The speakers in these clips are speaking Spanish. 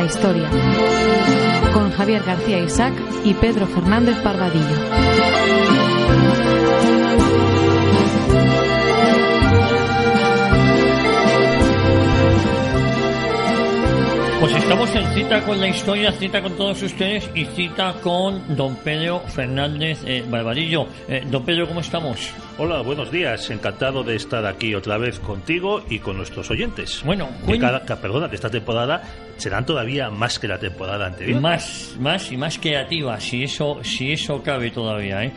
historia, con Javier García Isaac y Pedro Fernández Parvadillo. Pues estamos en cita con la historia, cita con todos ustedes y cita con don Pedro Fernández Barbadillo. Don Pedro, ¿cómo estamos? Hola, buenos días. Encantado de estar aquí otra vez contigo y con nuestros oyentes. Bueno, perdona, que esta temporada serán todavía más que la temporada anterior. Más y más creativa, si eso cabe todavía,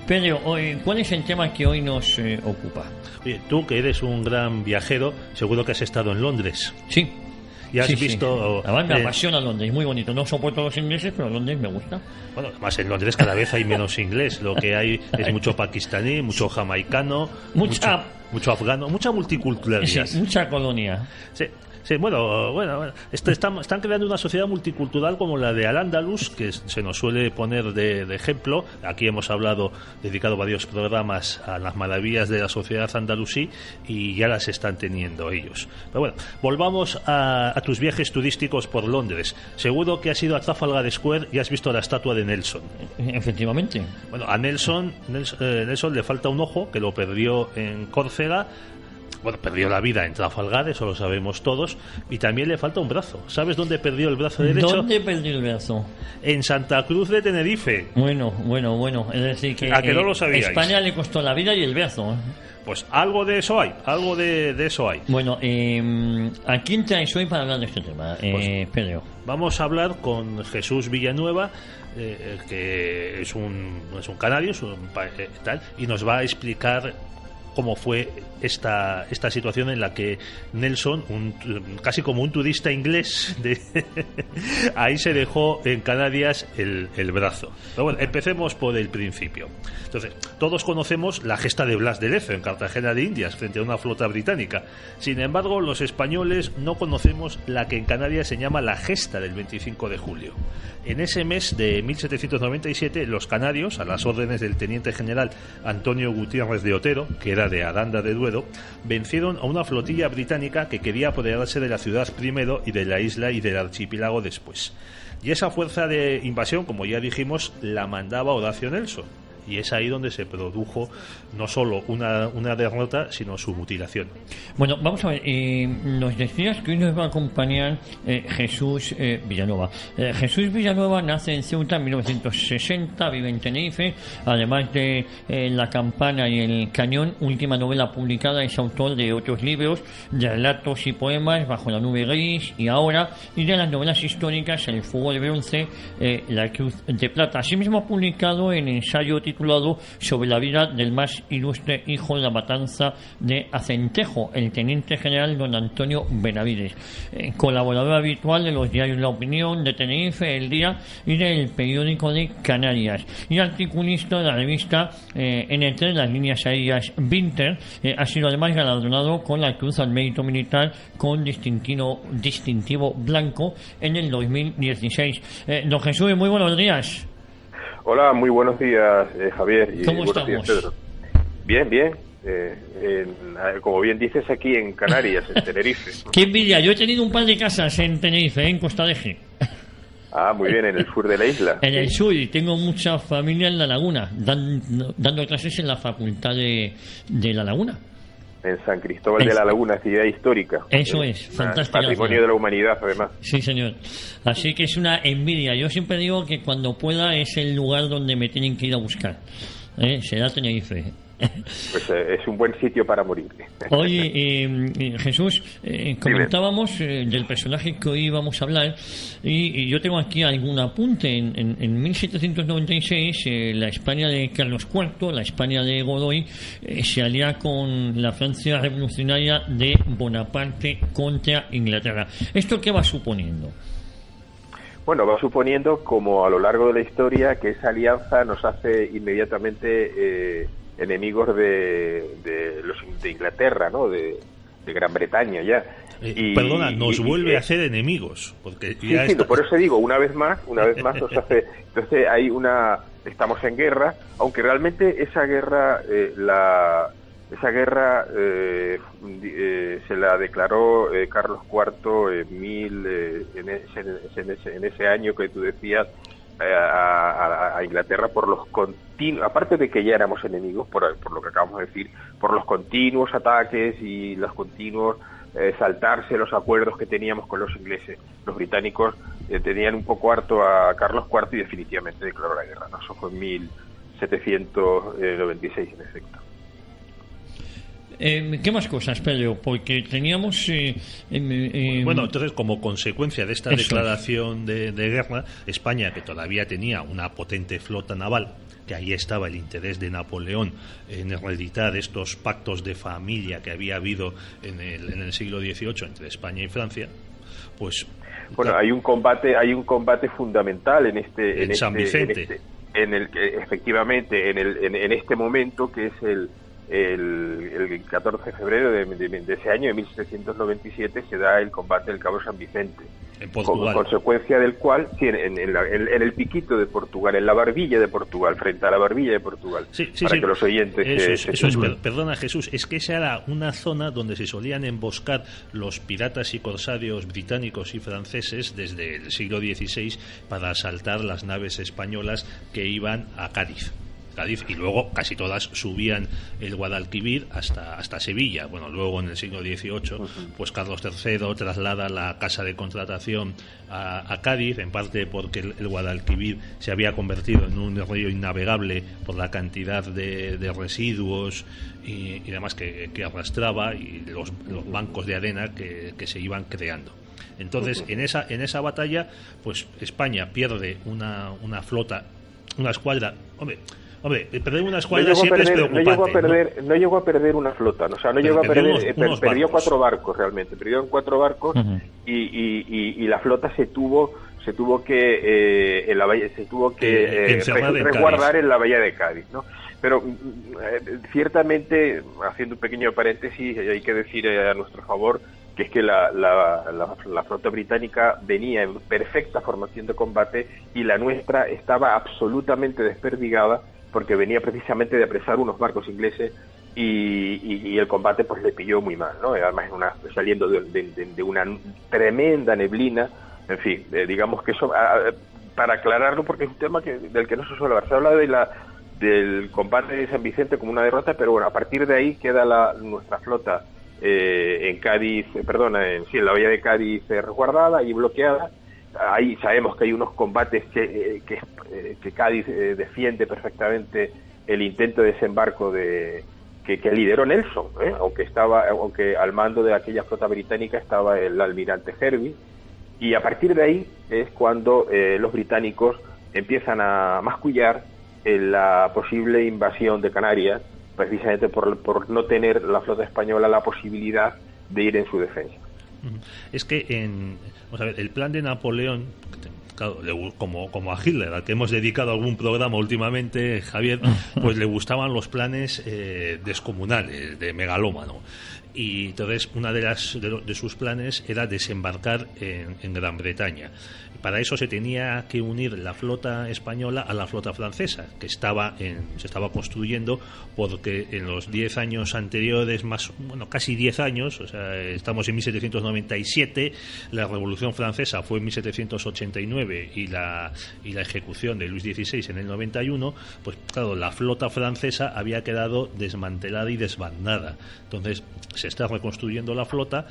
Pedro, ¿cuál es el tema que hoy nos ocupa? Oye, tú que eres un gran viajero, seguro que has estado en Londres. Sí. Y has visto... Además me apasiona Londres, muy bonito. No soporto los ingleses, pero Londres me gusta. Bueno, además en Londres cada vez hay menos inglés. Lo que hay es mucho pakistaní, mucho jamaicano, mucho afgano, mucha multiculturalidad. Sí, mucha colonia. Sí, bueno, están creando una sociedad multicultural como la de Al-Ándalus, que se nos suele poner de ejemplo. Aquí hemos dedicado varios programas a las maravillas de la sociedad andalusí y ya las están teniendo ellos. Pero bueno, volvamos a tus viajes turísticos por Londres. Seguro que has ido a Trafalgar Square y has visto la estatua de Nelson. Efectivamente. Bueno, a Nelson le falta un ojo, que lo perdió en Córcega. Bueno, perdió la vida en Trafalgar, eso lo sabemos todos, y también le falta un brazo. ¿Sabes dónde perdió el brazo derecho? ¿Dónde perdió el brazo? En Santa Cruz de Tenerife. Bueno, es decir que... ¿A que no lo sabíais? España le costó la vida y el brazo. Pues algo de eso hay, algo de eso hay. Bueno, ¿a quién traes hoy para hablar de este tema, Pedro? Vamos a hablar con Jesús Villanueva, que es un canario, tal, y nos va a explicar cómo fue esta situación en la que Nelson, casi como un turista inglés, ahí se dejó en Canarias el brazo. Pero bueno, empecemos por el principio. Entonces, todos conocemos la gesta de Blas de Lezo en Cartagena de Indias frente a una flota británica. Sin embargo, los españoles no conocemos la que en Canarias se llama la gesta del 25 de julio. En ese mes de 1797, los canarios, a las órdenes del teniente general Antonio Gutiérrez de Otero, que era de Aranda de Duero, vencieron a una flotilla británica que quería apoderarse de la ciudad primero y de la isla y del archipiélago después. Y esa fuerza de invasión, como ya dijimos, la mandaba Horacio Nelson. Y es ahí donde se produjo no solo una derrota, sino su mutilación. Bueno, vamos a ver, nos decías que hoy nos va a acompañar Jesús Villanueva. Jesús Villanueva nace en Ceuta en 1960, vive en Tenerife. Además de La campana y el cañón, última novela publicada, es autor de otros libros, de relatos y poemas, Bajo la nube gris y Ahora, y de las novelas históricas El fuego de bronce, La cruz de plata. Asimismo ha publicado en ensayo titulado Sobre la vida del más ilustre hijo de la matanza de Acentejo, el teniente general don Antonio Benavides, colaborador habitual de los diarios La Opinión, de Tenerife, El Día y del periódico de Canarias, y articulista de la revista NT, las líneas aéreas Vinter. Ha sido además galardonado con la Cruz al Mérito Militar con distintivo blanco en el 2016. Don Jesús, muy buenos días. Hola, muy buenos días, Javier. Y ¿Cómo buenos estamos? días, Pedro. Bien. Como bien dices, aquí en Canarias, en Tenerife. Qué envidia. Yo he tenido un par de casas en Tenerife, en Costa de Eje. Ah, muy bien, en el sur de la isla. En el sur, y tengo mucha familia en La Laguna, dando clases en la facultad de La Laguna. En San Cristóbal de la Laguna, ciudad histórica. Eso es, fantástico. Patrimonio de la humanidad, además. Sí, señor. Así que es una envidia. Yo siempre digo que cuando pueda es el lugar donde me tienen que ir a buscar. Será Tenerife. Pues es un buen sitio para morir. Oye, Jesús, comentábamos del personaje que hoy vamos a hablar, y yo tengo aquí algún apunte. En 1796 la España de Carlos IV, la España de Godoy, se alía con la Francia revolucionaria de Bonaparte contra Inglaterra. ¿Esto qué va suponiendo? Bueno, va suponiendo, como a lo largo de la historia, que esa alianza nos hace inmediatamente enemigos de Inglaterra, ¿no? De Gran Bretaña ya. Perdona, nos vuelve a hacer enemigos, porque ya sí, por eso digo, una vez más nos hace. Entonces estamos en guerra, aunque realmente esa guerra Esa guerra se la declaró Carlos IV en ese año que tú decías a Inglaterra por los continuos, aparte de que ya éramos enemigos, por lo que acabamos de decir, por los continuos ataques y los continuos saltarse los acuerdos que teníamos con los ingleses. Los británicos tenían un poco harto a Carlos IV y definitivamente declaró la guerra, ¿no? Eso fue en 1796, en efecto. ¿Qué más cosas, Pedro? Porque teníamos... Bueno, entonces, como consecuencia de esta declaración de guerra, España, que todavía tenía una potente flota naval, que ahí estaba el interés de Napoleón en reeditar estos pactos de familia que había habido en el siglo XVIII entre España y Francia, pues... Bueno, hay un combate fundamental en San Vicente. Efectivamente, en este momento, que es el 14 de febrero de ese año, de 1797, se da el combate del Cabo San Vicente, en Portugal. Como consecuencia del cual, en el piquito de Portugal, en la barbilla de Portugal, frente a la barbilla de Portugal, para que los oyentes... Perdona, Jesús, es que esa era una zona donde se solían emboscar los piratas y corsarios británicos y franceses desde el siglo XVI para asaltar las naves españolas que iban a Cádiz, y luego casi todas subían el Guadalquivir hasta Sevilla. Bueno, luego en el siglo XVIII, pues Carlos III traslada la casa de contratación a Cádiz, en parte porque el Guadalquivir se había convertido en un río innavegable por la cantidad de residuos y demás que arrastraba, y los bancos de arena que se iban creando. Entonces, en esa batalla, pues España pierde una flota, una escuadra. Hombre, perder una escuadra siempre es preocupante. No llegó a perder una flota, ¿no? O sea, no llegó a perder, perdió 4 barcos realmente, perdieron 4 barcos y la flota se tuvo que resguardar en la bahía de Cádiz, ¿no? Pero ciertamente, haciendo un pequeño paréntesis, hay que decir a nuestro favor que es que la flota británica venía en perfecta formación de combate y la nuestra estaba absolutamente desperdigada, porque venía precisamente de apresar unos barcos ingleses y el combate pues le pilló muy mal, ¿no? Además saliendo de una tremenda neblina, en fin, digamos que eso, para aclararlo, porque es un tema del que no se suele hablar. Se habla del combate de San Vicente como una derrota, pero bueno, a partir de ahí queda nuestra flota en Cádiz, en la bahía de Cádiz resguardada y bloqueada. Ahí sabemos que hay unos combates que Cádiz defiende perfectamente el intento de desembarco que lideró Nelson, aunque al mando de aquella flota británica estaba el almirante Hervey, y a partir de ahí es cuando los británicos empiezan a mascullar la posible invasión de Canarias, precisamente por no tener la flota española la posibilidad de ir en su defensa. Es que vamos a ver, el plan de Napoleón, claro, como a Hitler, al que hemos dedicado algún programa últimamente, Javier, pues le gustaban los planes descomunales, de megalómano. Y entonces una de sus planes era desembarcar en Gran Bretaña. Para eso se tenía que unir la flota española a la flota francesa, que se estaba construyendo, porque en los 10 años anteriores, casi 10 años, o sea, estamos en 1797, la Revolución Francesa fue en 1789 y la ejecución de Luis XVI en el 91, pues claro, la flota francesa había quedado desmantelada y desbandada. Entonces se está reconstruyendo la flota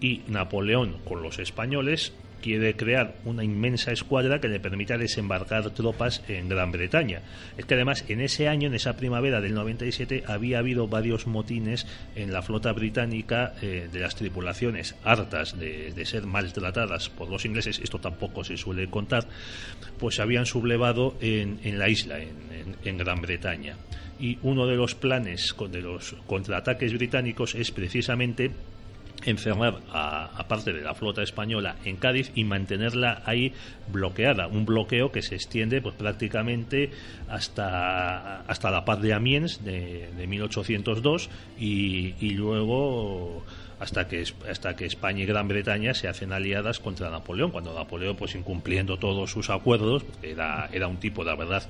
y Napoleón, con los españoles, quiere crear una inmensa escuadra que le permita desembarcar tropas en Gran Bretaña. Es que además en ese año, en esa primavera del 97, había habido varios motines en la flota británica, de las tripulaciones hartas de ser maltratadas por los ingleses. Esto tampoco se suele contar, pues se habían sublevado en la isla, en Gran Bretaña. Y uno de los planes de los contraataques británicos es precisamente encerrar a parte de la flota española en Cádiz y mantenerla ahí bloqueada, un bloqueo que se extiende pues prácticamente hasta la paz de Amiens de 1802 y luego hasta que España y Gran Bretaña se hacen aliadas contra Napoleón, cuando Napoleón, pues incumpliendo todos sus acuerdos, era un tipo, la verdad,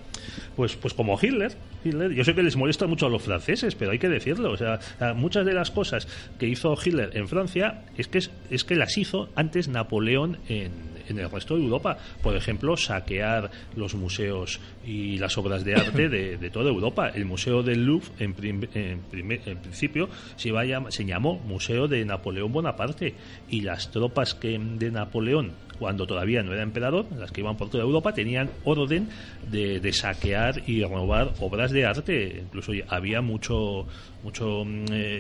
pues como Hitler. Yo sé que les molesta mucho a los franceses, pero hay que decirlo. O sea, muchas de las cosas que hizo Hitler en Francia es que las hizo antes Napoleón en el resto de Europa. Por ejemplo, saquear los museos y las obras de arte de toda Europa. El Museo del Louvre en principio se llamó Museo de Napoleón Bonaparte, y las tropas de Napoleón, cuando todavía no era emperador, las que iban por toda Europa, tenían orden de saquear y robar obras de arte. Incluso había mucho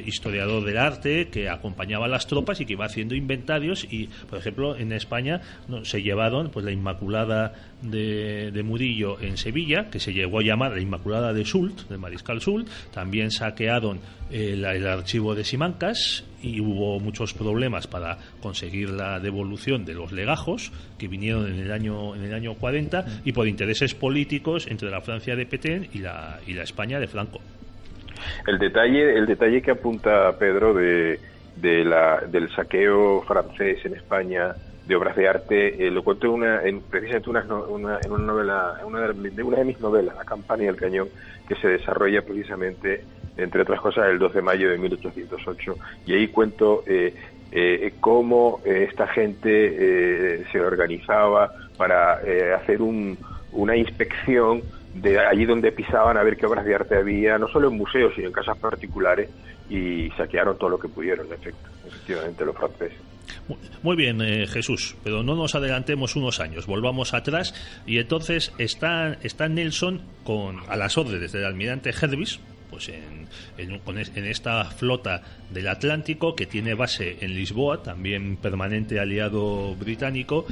historiador del arte que acompañaba a las tropas y que iba haciendo inventarios. Y, por ejemplo, en España se llevaron pues la Inmaculada de Murillo en Sevilla, que se llegó a llamar la Inmaculada de Soult, del mariscal Soult. También saquearon el archivo de Simancas, y hubo muchos problemas para conseguir la devolución de los legajos que vinieron en el año 40, y por intereses políticos entre la Francia de Petain y la España de Franco. El detalle que apunta Pedro del saqueo francés en España de obras de arte, lo cuento precisamente en una novela, una de mis novelas, La campaña del cañón, que se desarrolla precisamente, entre otras cosas, el 2 de mayo de 1808, y ahí cuento cómo esta gente se organizaba para hacer una inspección de allí donde pisaban, a ver qué obras de arte había, no solo en museos, sino en casas particulares, y saquearon todo lo que pudieron, efectivamente, los franceses. Muy bien, Jesús, pero no nos adelantemos unos años, volvamos atrás, y entonces está Nelson a las órdenes del almirante Hervis, pues en esta flota del Atlántico, que tiene base en Lisboa, también permanente aliado británico,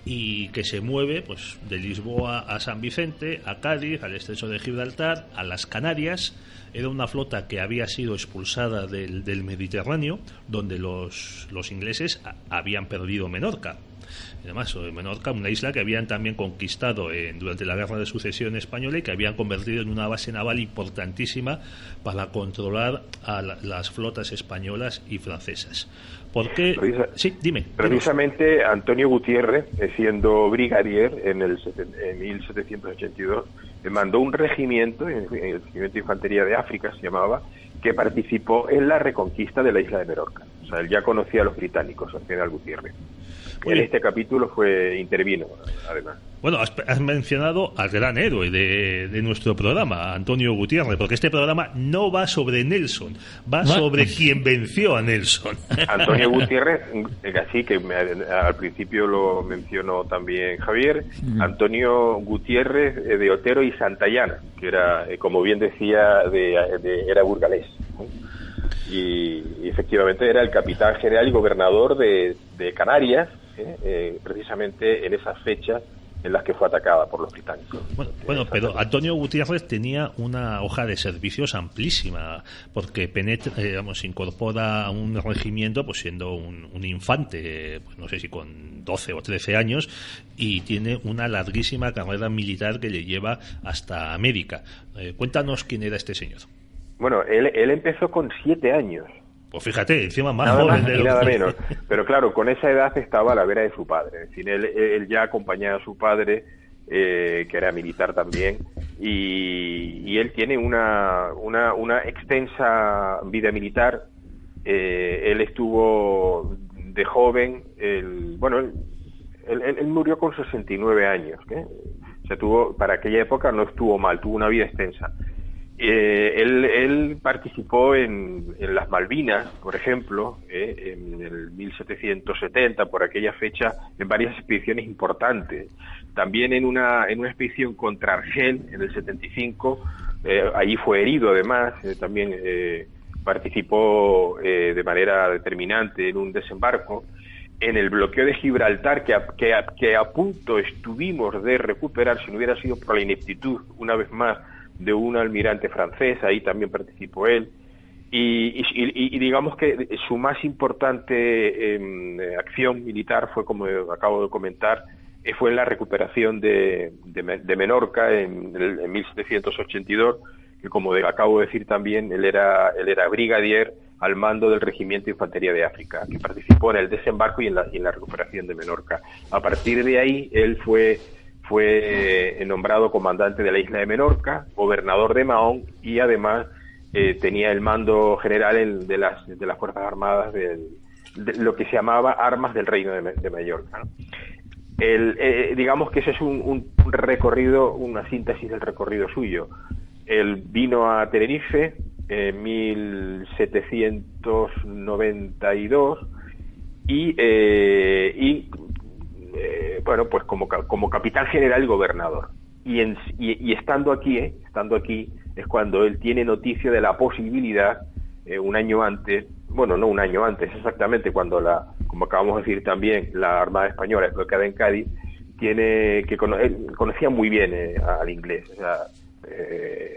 y que se mueve pues de Lisboa a San Vicente, a Cádiz, al estrecho de Gibraltar, a las Canarias. Era una flota que había sido expulsada del Mediterráneo, donde los ingleses habían perdido Menorca. Además, Menorca, una isla que habían también conquistado durante la Guerra de Sucesión Española, y que habían convertido en una base naval importantísima para controlar a las flotas españolas y francesas. ¿Por qué? Sí, dime. Precisamente Antonio Gutiérrez, siendo brigadier en 1782, mandó un regimiento, el regimiento de infantería de África se llamaba, que participó en la reconquista de la isla de Menorca. O sea, él ya conocía a los británicos, al general Gutiérrez. En este capítulo intervino, además. Bueno, has mencionado al gran héroe de nuestro programa, Antonio Gutiérrez, porque este programa no va sobre Nelson, va sobre quien venció a Nelson. Antonio Gutiérrez, así que al principio lo mencionó también Javier, Antonio Gutiérrez de Otero y Santayana, que era, como bien decía, era burgalés, ¿no? Y efectivamente era el capitán general y gobernador de Canarias, precisamente en esas fechas en las que fue atacada por los británicos. Bueno, pero Antonio Gutiérrez tenía una hoja de servicios amplísima, porque se incorpora a un regimiento pues siendo un infante, pues no sé si con 12 o 13 años, y tiene una larguísima carrera militar que le lleva hasta América. Cuéntanos quién era este señor. Bueno, él empezó con 7 años. Pues fíjate, encima más nada joven más y nada menos. Pero claro, con esa edad estaba a la vera de su padre. Es decir, él ya acompañaba a su padre, que era militar también, y él tiene una extensa vida militar. Él estuvo de joven, él murió con 69 años. O sea, para aquella época no estuvo mal, tuvo una vida extensa. Él participó en las Malvinas, por ejemplo, en el 1770, por aquella fecha, en varias expediciones importantes. También en una expedición contra Argel, en el 75, allí fue herido además, también participó de manera determinante en un desembarco. En el bloqueo de Gibraltar, que a punto estuvimos de recuperar, si no hubiera sido por la ineptitud, una vez más, de un almirante francés, ahí también participó él, y digamos que su más importante acción militar fue, como acabo de comentar, fue en la recuperación de Menorca en 1782, que como acabo de decir también, él era brigadier al mando del Regimiento de Infantería de África, que participó en el desembarco y en la recuperación de Menorca. A partir de ahí, él fue nombrado comandante de la isla de Menorca, gobernador de Mahón, y además tenía el mando general de las Fuerzas Armadas de lo que se llamaba Armas del Reino de Mallorca, ¿no? Digamos que ese es un recorrido, una síntesis del recorrido suyo. Él vino a Tenerife en 1792 y bueno, pues como capitán general y gobernador. Y estando aquí es cuando él tiene noticia de la posibilidad, un año antes, bueno, no un año antes exactamente, cuando como acabamos de decir también, la Armada Española es bloqueada en Cádiz, conocía muy bien al inglés. O sea,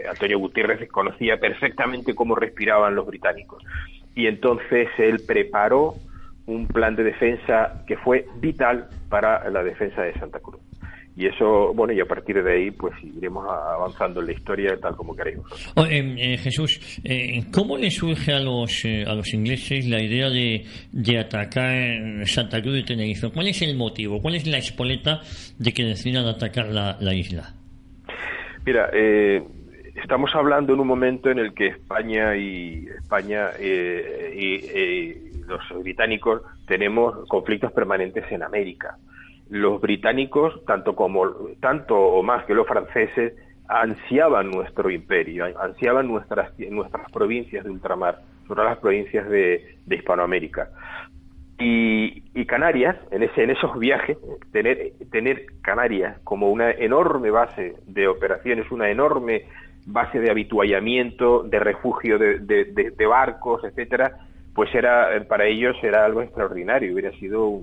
Antonio Gutiérrez conocía perfectamente cómo respiraban los británicos. Y entonces él preparó un plan de defensa que fue vital para la defensa de Santa Cruz. Y eso, bueno, y a partir de ahí, pues iremos avanzando en la historia tal como queréis vosotros. Jesús, ¿cómo le surge a los ingleses la idea de atacar Santa Cruz de Tenerife? ¿Cuál es el motivo? ¿Cuál es la espoleta de que decidan atacar la isla? Mira, estamos hablando en un momento en el que España y los británicos tenemos conflictos permanentes en América. Los británicos, tanto o más que los franceses, ansiaban nuestro imperio, ansiaban nuestras provincias de ultramar, sobre las provincias de Hispanoamérica. Y Canarias, en esos viajes, tener Canarias como una enorme base de operaciones, una enorme base de habituallamiento, de refugio de barcos, etcétera, pues para ellos era algo extraordinario. Hubiera sido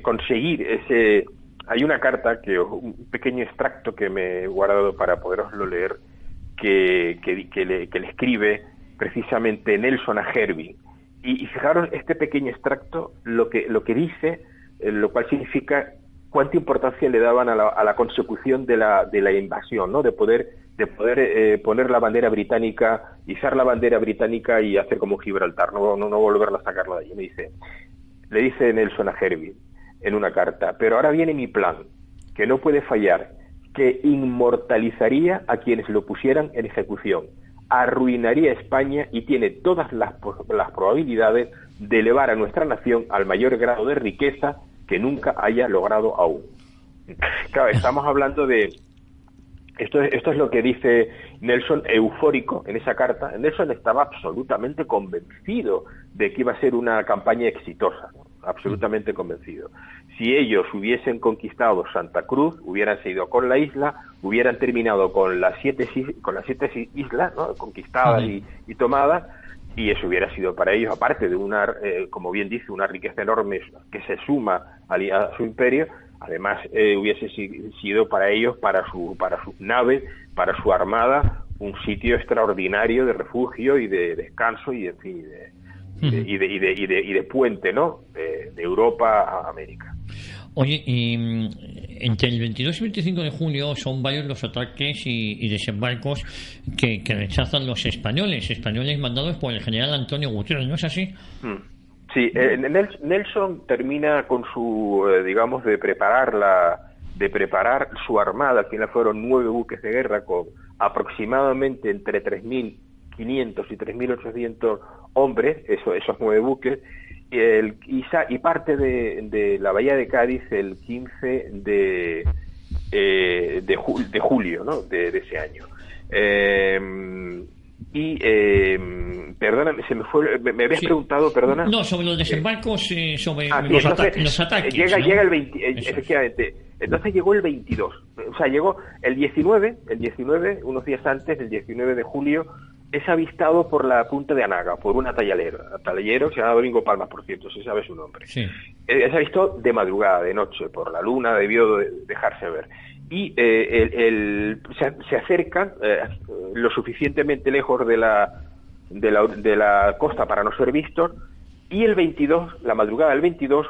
conseguir ese. Hay una carta, un pequeño extracto que me he guardado para poderoslo leer, que le escribe precisamente Nelson a Hervey. Y fijaros este pequeño extracto, lo que dice, lo cual significa cuánta importancia le daban a la consecución de la invasión, ¿no? De poder poner la bandera británica, izar la bandera británica y hacer como Gibraltar, no volverla a sacarla de allí. Le dice Nelson a Hervey en una carta: pero ahora viene mi plan, que no puede fallar, que inmortalizaría a quienes lo pusieran en ejecución, arruinaría a España y tiene todas las probabilidades de elevar a nuestra nación al mayor grado de riqueza que nunca haya logrado aún. Claro, estamos hablando de... Esto es lo que dice Nelson, eufórico en esa carta. Nelson estaba absolutamente convencido de que iba a ser una campaña exitosa, ¿no? Absolutamente convencido. Si ellos hubiesen conquistado Santa Cruz, hubieran seguido con la isla, hubieran terminado con las siete islas, ¿no? Conquistadas y tomadas, y eso hubiera sido para ellos, aparte de como bien dice, una riqueza enorme que se suma a su imperio. Además, hubiese sido para ellos, para sus naves, para su armada, un sitio extraordinario de refugio y de descanso y, en fin, de puente, ¿no? De Europa a América. Oye, y entre el 22 y 25 de julio son varios los ataques y desembarcos que rechazan los españoles mandados por el general Antonio Gutiérrez, ¿no es así? Sí, Nelson termina con su, digamos, de preparar su armada. Al final fueron 9 buques de guerra con aproximadamente entre 3.500 y 3.800 hombres, esos 9 buques, y parte de la bahía de Cádiz el 15 de julio, ¿no? de ese año. Perdóname, me habías preguntado, perdona. No, sobre los desembarcos, sobre los ataques. Llega el 20, efectivamente. Entonces llegó el 22. O sea, llegó el 19, unos días antes, el 19 de julio, es avistado por la punta de Anaga, por un atalladero que se llama Domingo Palmas, por cierto, si sabe su nombre. Sí. Es avistado de madrugada, de noche, por la luna, debió dejarse ver. Y se acercan lo suficientemente lejos de la costa para no ser vistos, y el 22, la madrugada del 22,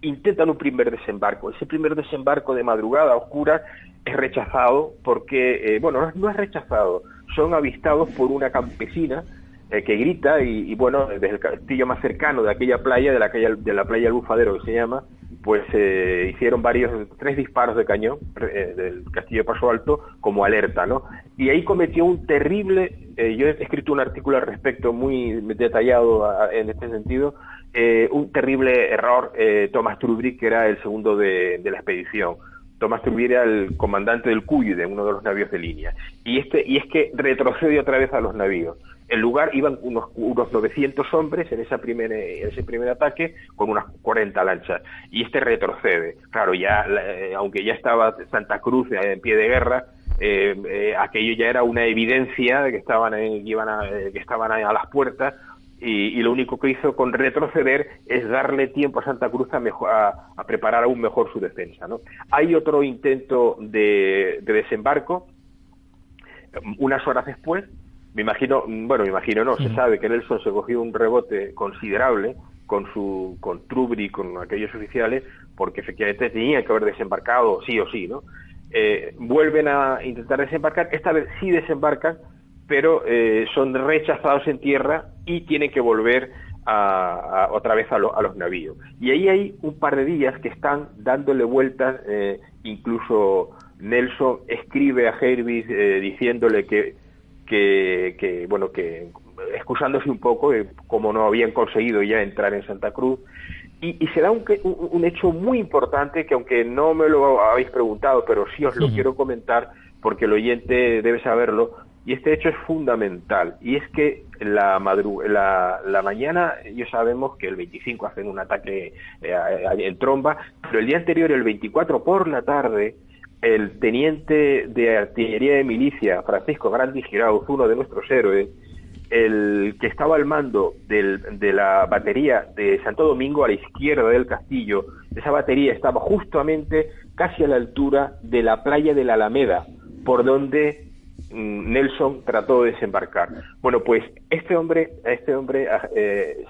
intentan un primer desembarco. Ese primer desembarco de madrugada oscura es rechazado porque, no es rechazado, son avistados por una campesina que grita y bueno, desde el castillo más cercano de aquella playa, de la playa del Bufadero que se llama, pues hicieron 3 disparos de cañón del castillo de Paso Alto como alerta, ¿no? Y ahí cometió un terrible, yo he escrito un artículo al respecto muy detallado en este sentido, un terrible error, Thomas Trubrick, que era el segundo de la expedición. Thomas Trubrick era el comandante del Cuyde, uno de los navíos de línea, y es que retrocede otra vez a los navíos. En lugar iban unos 900 hombres en ese primer ataque con unas 40 lanchas, y retrocede. Claro, ya aunque ya estaba Santa Cruz en pie de guerra, aquello ya era una evidencia de que estaban ahí a las puertas, y lo único que hizo con retroceder es darle tiempo a Santa Cruz a preparar aún mejor su defensa, ¿no? Hay otro intento de desembarco unas horas después. Se sabe que Nelson se cogió un rebote considerable con Trubrick, con aquellos oficiales, porque efectivamente tenían que haber desembarcado sí o sí, ¿no? Vuelven a intentar desembarcar, esta vez sí desembarcan, pero son rechazados en tierra y tienen que volver otra vez a los navíos. Y ahí hay un par de días que están dándole vueltas, incluso Nelson escribe a Jervis diciéndole que excusándose un poco de cómo no habían conseguido ya entrar en Santa Cruz, y se da un hecho muy importante que, aunque no me lo habéis preguntado, pero sí os lo quiero comentar porque el oyente debe saberlo, y este hecho es fundamental, y es que la mañana, ya sabemos que el 25 hacen un ataque en tromba, pero el día anterior, el 24 por la tarde, el teniente de artillería de milicia, Francisco Grandi Girauz, uno de nuestros héroes, el que estaba al mando de la batería de Santo Domingo, a la izquierda del castillo, esa batería estaba justamente casi a la altura de la playa de la Alameda, por donde Nelson trató de desembarcar. Bueno, pues a este hombre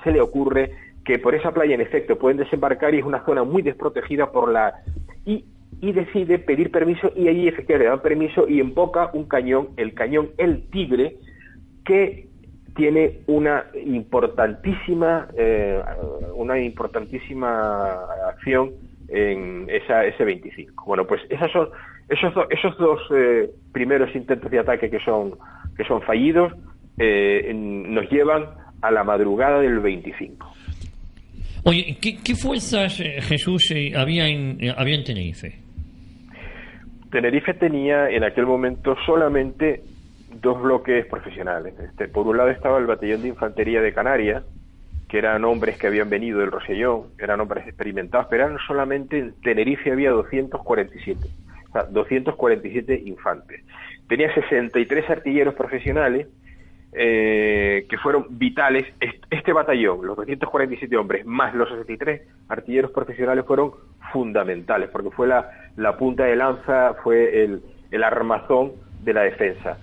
se le ocurre que por esa playa en efecto pueden desembarcar, y es una zona muy desprotegida y decide pedir permiso, y allí efectivamente le dan permiso y emboca un cañón, el cañón El Tigre, que tiene una importantísima acción en ese 25. Bueno, pues esos dos primeros intentos de ataque que son fallidos nos llevan a la madrugada del 25. Oye, ¿qué fuerzas, Jesús, había en Tenerife? Tenerife tenía en aquel momento solamente 2 bloques profesionales. Por un lado estaba el batallón de infantería de Canarias, que eran hombres que habían venido del Rosellón, eran hombres experimentados, pero eran solamente en Tenerife había 247, o sea, 247 infantes. Tenía 63 artilleros profesionales, que fueron vitales. Este batallón, los 247 hombres más los 63 artilleros profesionales, fueron fundamentales, porque fue la punta de lanza, fue el armazón de la defensa.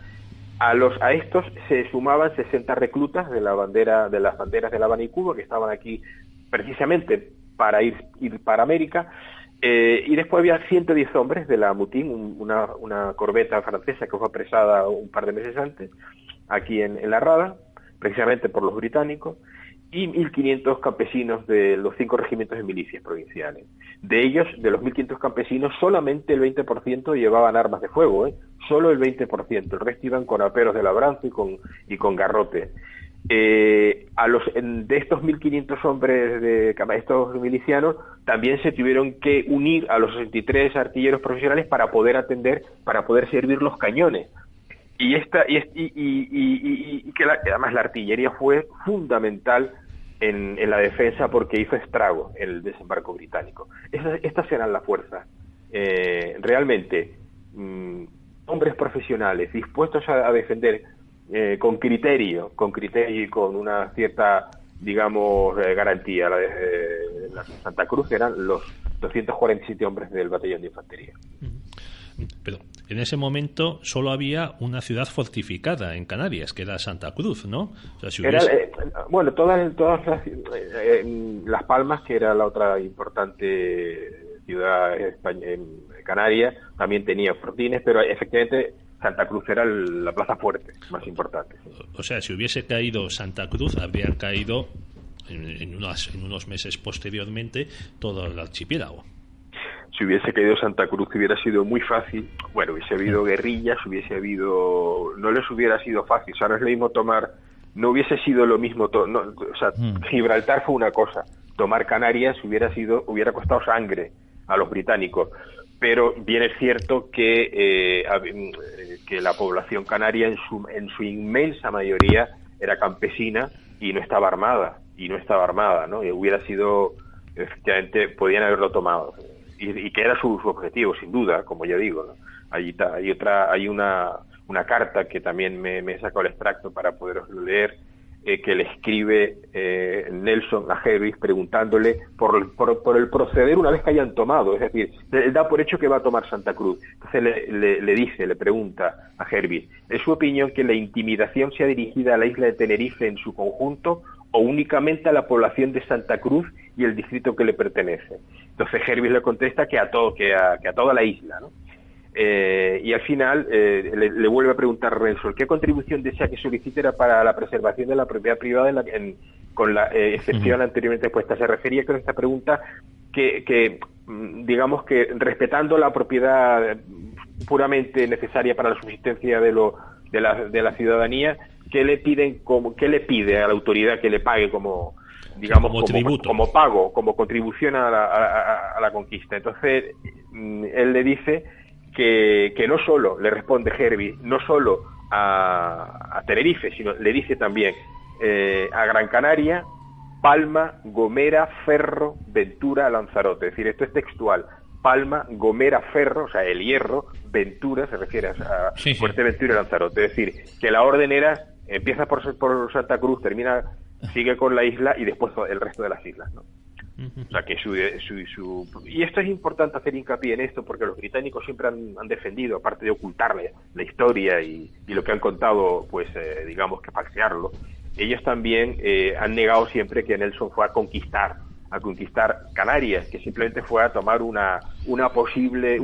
A estos se sumaban 60 reclutas de las banderas de La Habana y Cuba, que estaban aquí precisamente para ir para América, y después había 110 hombres de la Moutin, una corbeta francesa que fue apresada un par de meses antes aquí en La Rada, precisamente por los británicos, y 1.500 campesinos de los 5 regimientos de milicias provinciales. De ellos, de los 1.500 campesinos, solamente el 20% llevaban armas de fuego, solo el 20%, el resto iban con aperos de labranza y con garrote. De estos 1.500 hombres, estos milicianos, también se tuvieron que unir a los 63 artilleros profesionales para poder servir los cañones. Además la artillería fue fundamental en la defensa, porque hizo estrago en el desembarco británico. Estas eran las fuerzas. Realmente, hombres profesionales dispuestos a defender con criterio y con una cierta, digamos, garantía. La Santa Cruz eran los 247 hombres del batallón de infantería. Pero en ese momento solo había una ciudad fortificada en Canarias, que era Santa Cruz, ¿no? O sea, todas Las Palmas, que era la otra importante ciudad en Canarias, también tenía fortines, pero efectivamente Santa Cruz era la plaza fuerte más importante. O sea, si hubiese caído Santa Cruz, habrían caído en unos meses posteriormente todo el archipiélago. Si hubiese caído Santa Cruz hubiera sido muy fácil. Bueno, hubiese habido guerrillas, no les hubiera sido fácil. O sea, no es lo mismo no hubiese sido lo mismo. Gibraltar fue una cosa. Tomar Canarias hubiera costado sangre a los británicos. Pero bien es cierto que la población canaria en su inmensa mayoría era campesina y no estaba armada, ¿no? Y hubiera sido, efectivamente, podían haberlo tomado. Y que era su objetivo, sin duda, como ya digo, ¿no? Hay una carta que también me he sacado el extracto para poderoslo leer, que le escribe Nelson a Jervis preguntándole por el proceder una vez que hayan tomado, es decir, él da por hecho que va a tomar Santa Cruz. Entonces le pregunta a Jervis, ¿es su opinión que la intimidación sea dirigida a la isla de Tenerife en su conjunto o únicamente a la población de Santa Cruz y el distrito que le pertenece? Entonces Jervis le contesta que a toda la isla, ¿no? Y al final le vuelve a preguntar a Nelson ¿qué contribución desea que solicite para la preservación de la propiedad privada con la excepción anteriormente expuesta. Se refería con esta pregunta que digamos que respetando la propiedad puramente necesaria para la subsistencia de la ciudadanía, ¿qué le pide a la autoridad que le pague como tributo, como pago, como contribución a la conquista? Entonces él le dice que no solo, le responde Jervis, no solo a Tenerife, sino le dice también a Gran Canaria, Palma, Gomera, Ferro, Ventura, Lanzarote. Es decir, esto es textual. Palma, Gomera, Ferro, o sea, el Hierro, Ventura, se refiere a Fuerteventura y Lanzarote. Es decir, que la orden era, empieza por Santa Cruz, sigue con la isla y después el resto de las islas, ¿no? O sea, que y esto es importante hacer hincapié en esto porque los británicos siempre han defendido, aparte de ocultarle la historia y lo que han contado, pues digamos que falsearlo, ellos también han negado siempre que Nelson fue a conquistar Canarias, que simplemente fue a tomar un posible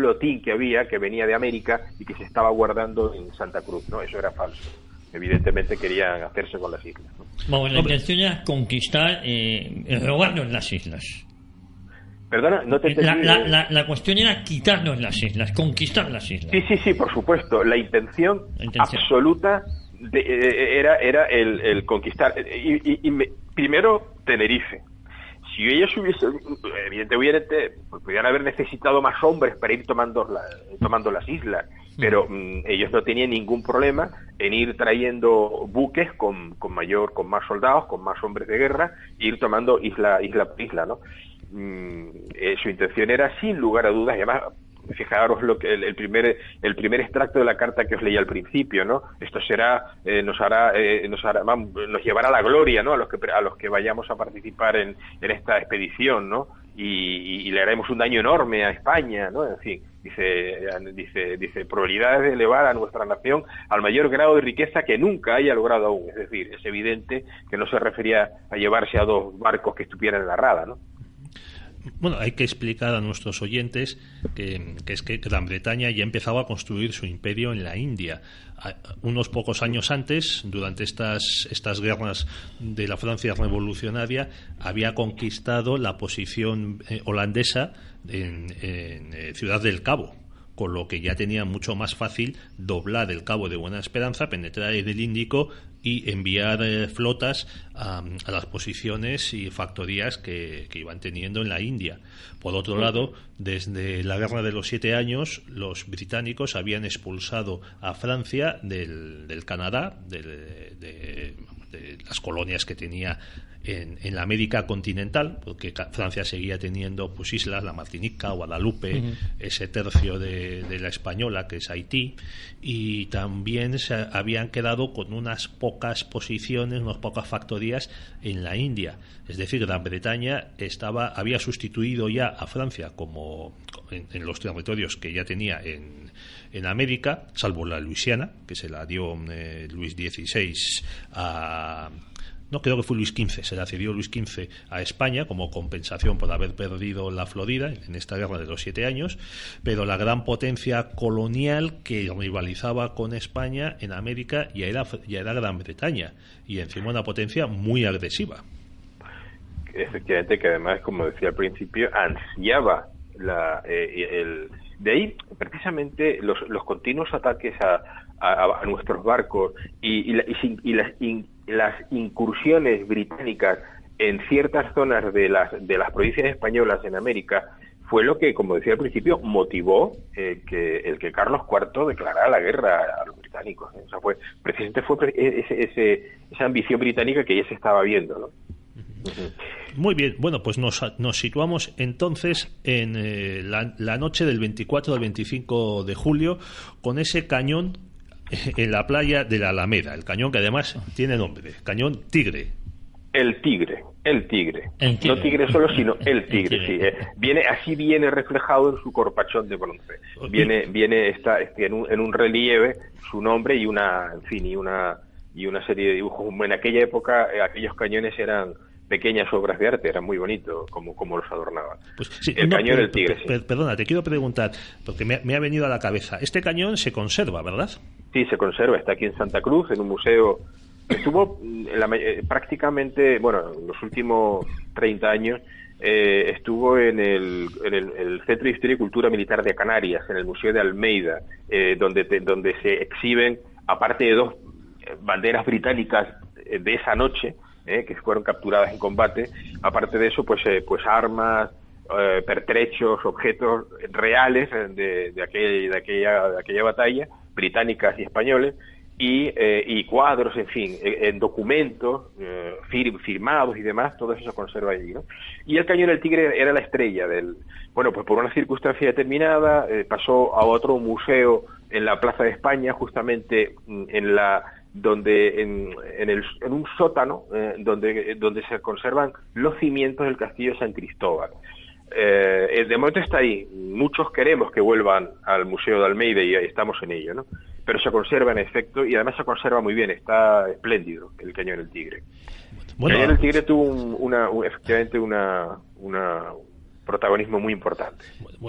otín que venía de América y que se estaba guardando en Santa Cruz, ¿no? Eso era falso. Evidentemente querían hacerse con las islas, ¿no? Bueno, la intención era conquistar, robarnos las islas. Perdona, no te entendí. La cuestión era quitarnos las islas, conquistar las islas. Sí, por supuesto. La intención absoluta era el conquistar. Primero, Tenerife. Si ellos evidentemente podrían haber necesitado más hombres para ir tomando las islas, pero ellos no tenían ningún problema en ir trayendo buques con más soldados, con más hombres de guerra, e ir tomando isla por isla, ¿no? Su intención era, sin lugar a dudas, y además, fijaros el primer extracto de la carta que os leí al principio, ¿no? Esto nos llevará a la gloria, ¿no? A los que vayamos a participar en esta expedición, ¿no? Y le haremos un daño enorme a España, ¿no? En fin, dice probabilidades de elevar a nuestra nación al mayor grado de riqueza que nunca haya logrado aún. Es decir, es evidente que no se refería a llevarse a 2 barcos que estuvieran en la rada, ¿no? Bueno, hay que explicar a nuestros oyentes que Gran Bretaña ya empezaba a construir su imperio en la India. Unos pocos años antes, durante estas guerras de la Francia revolucionaria, había conquistado la posición holandesa en Ciudad del Cabo, con lo que ya tenía mucho más fácil doblar el Cabo de Buena Esperanza, penetrar en el Índico y enviar flotas a las posiciones y factorías que iban teniendo en la India. Por otro lado, desde la Guerra de los 7 Años, los británicos habían expulsado a Francia del Canadá, de las colonias que tenía en la América continental, porque Francia seguía teniendo pues islas, la Martinica, Guadalupe, ese tercio de la española que es Haití, y también se habían quedado con unas pocas posiciones, unas pocas factorías en la India. Es decir, Gran Bretaña había sustituido ya a Francia como en los territorios que ya tenía en América, salvo la Luisiana, que se la dio Luis XVI no creo que fue Luis XV, se la cedió Luis XV a España como compensación por haber perdido la Florida en esta guerra de los 7 años, pero la gran potencia colonial que rivalizaba con España en América ya era Gran Bretaña, y encima una potencia muy agresiva. Efectivamente, que además, como decía al principio, ansiaba de ahí precisamente los continuos ataques a nuestros barcos y las incursiones británicas en ciertas zonas de las provincias españolas en América fue lo que, como decía al principio, motivó que Carlos IV declarara la guerra a los británicos. O sea, precisamente fue esa ambición británica que ya se estaba viendo, ¿no? Muy bien, bueno, pues nos situamos entonces en la noche del 24 al 25 de julio con ese cañón en la playa de la Alameda, el cañón que además tiene nombre, Cañón Tigre. El tigre. No tigre solo, sino el tigre. Sí, viene reflejado en su corpachón de bronce. Está en un relieve su nombre y una serie de dibujos. En aquella época aquellos cañones eran pequeñas obras de arte, era muy bonito como los adornaban. Pues sí, cañón del tigre. Perdona, te quiero preguntar, porque me ha venido a la cabeza. Este cañón se conserva, ¿verdad? Sí, se conserva, está aquí en Santa Cruz, en un museo. Estuvo prácticamente, los últimos 30 años, estuvo en el Centro de Historia y Cultura Militar de Canarias, en el Museo de Almeida, donde se exhiben, aparte de 2 banderas británicas de esa noche, que fueron capturadas en combate. Aparte de eso, pues armas, pertrechos, objetos reales de aquella batalla, británicas y españoles, y cuadros, en fin, en documentos firmados y demás. Todo eso se conserva allí, ¿no? Y el Cañón del Tigre era la estrella pues por una circunstancia determinada pasó a otro museo en la Plaza de España, justamente en un sótano donde se conservan los cimientos del castillo de San Cristóbal. De momento está ahí. Muchos queremos que vuelvan al Museo de Almeida y estamos en ello, ¿no? Pero se conserva en efecto, y además se conserva muy bien. Está espléndido el Cañón del Tigre. El Cañón del Tigre tuvo efectivamente un protagonismo muy importante.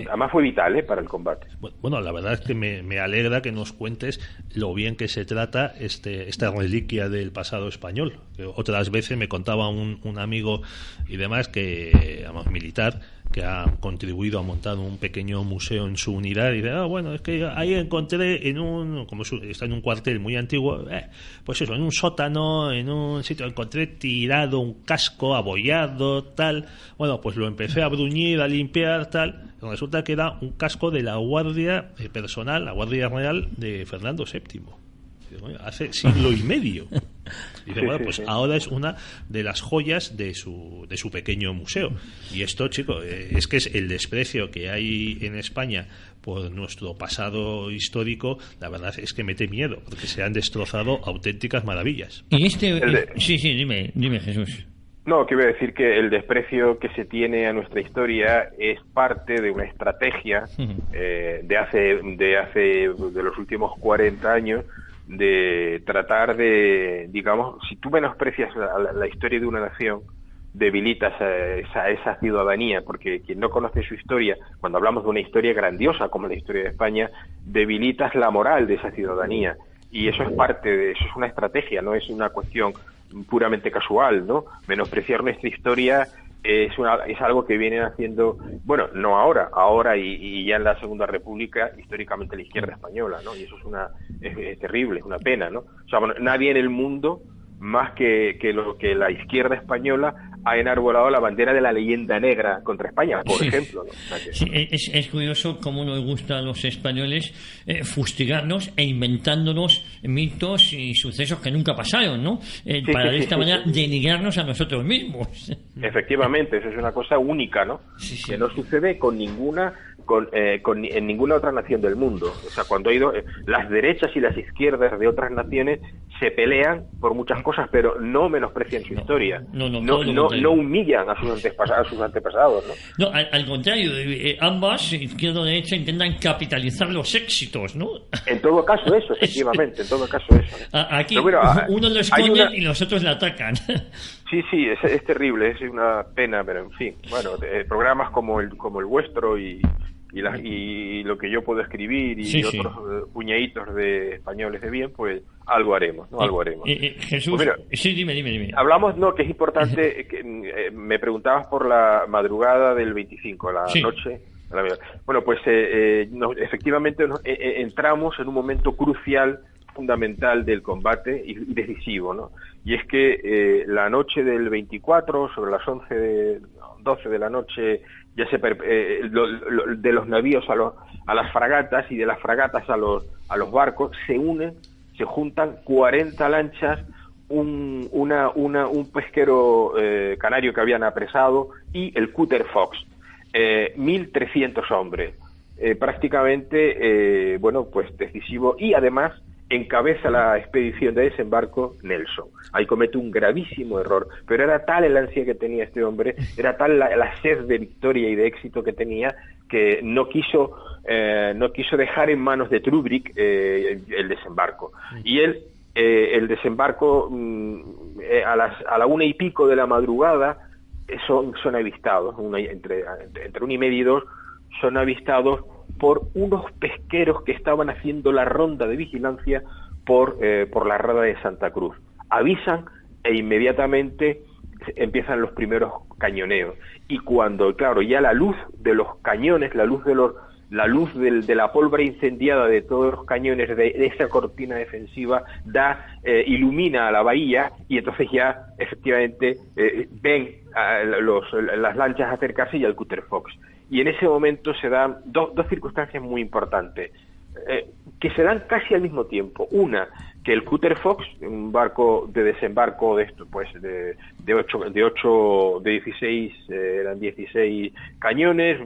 Además fue vital para el combate. Bueno, la verdad es que me alegra que nos cuentes lo bien que se trata esta reliquia del pasado español. Otras veces me contaba un amigo y demás, que además militar, que ha contribuido a montar un pequeño museo en su unidad, y dice, es que ahí encontré está en un cuartel muy antiguo, pues eso, en un sótano, en un sitio, encontré tirado un casco abollado, tal. Bueno, pues lo empecé a bruñir, a limpiar, tal. Resulta que era un casco de la guardia personal, la guardia real de Fernando VII. Hace siglo y medio. Dice, pues ahora es una de las joyas de su pequeño museo. Y esto, chicos, es que es el desprecio que hay en España por nuestro pasado histórico. La verdad es que mete miedo, porque se han destrozado auténticas maravillas. Y sí, dime, Jesús. No, que iba a decir que el desprecio que se tiene a nuestra historia es parte de una estrategia de los últimos 40 años, de tratar de, digamos, si tú menosprecias la historia de una nación, debilitas esa ciudadanía, porque quien no conoce su historia, cuando hablamos de una historia grandiosa como la historia de España, debilitas la moral de esa ciudadanía, y eso es eso es una estrategia, no es una cuestión puramente casual, ¿no? Menospreciar nuestra historia es algo que vienen haciendo, no ahora y ya en la Segunda República, históricamente la izquierda española, ¿no? Y eso es terrible, es una pena, ¿no? O sea, nadie en el mundo, más que la izquierda española, ha enarbolado la bandera de la leyenda negra contra España, por ejemplo, ¿no? O sea que... Sí, es curioso cómo nos gusta a los españoles fustigarnos e inventándonos mitos y sucesos que nunca pasaron, ¿no? Para de esta manera denigrarnos a nosotros mismos. Efectivamente, eso es una cosa única, ¿no? Que no sucede con ninguna en ninguna otra nación del mundo. O sea, cuando ha ido, las derechas y las izquierdas de otras naciones se pelean por muchas cosas, pero no menosprecian su historia. No humillan a sus antepasados, ¿no? No, al contrario, ambas, izquierda y derecha, intentan capitalizar los éxitos, ¿no? En todo caso eso, efectivamente, en todo caso eso. Aquí pero, uno lo esconde y los otros le atacan. Sí, es terrible, es una pena, pero en fin, bueno, programas como el vuestro y lo que yo puedo escribir y otros puñaditos de españoles de bien, pues algo haremos, ¿no? Algo haremos. Jesús, pues mira, sí, dime. Hablamos, ¿no? Que es importante, me preguntabas por la madrugada del 25, la noche. Bueno, pues efectivamente entramos en un momento crucial, fundamental del combate y decisivo, ¿no? Y es que la noche del 24, sobre las 12 de la noche, ya de los navíos a las fragatas y de las fragatas a los barcos se juntan 40 lanchas, un pesquero canario que habían apresado y el Cutter Fox, 1.300 hombres, prácticamente, pues decisivo, y además encabeza la expedición de desembarco Nelson. Ahí comete un gravísimo error, pero era tal el ansia que tenía este hombre, era tal la sed de victoria y de éxito que tenía, que no quiso dejar en manos de Trubrick el desembarco. Y él, el desembarco, a la 1:00 de la madrugada, son avistados, entre 1:30 y 2, son avistados por unos pesqueros que estaban haciendo la ronda de vigilancia por la rada de Santa Cruz. Avisan e inmediatamente empiezan los primeros cañoneos. Y cuando, claro, ya la luz de los cañones, la luz de la pólvora incendiada de todos los cañones de esa cortina defensiva ilumina a la bahía, y entonces ya efectivamente ven las lanchas acercarse y al Cutter Fox. Y en ese momento se dan dos circunstancias muy importantes, que se dan casi al mismo tiempo. Una, que el Cutter Fox, un barco de desembarco de esto, pues de 16 cañones,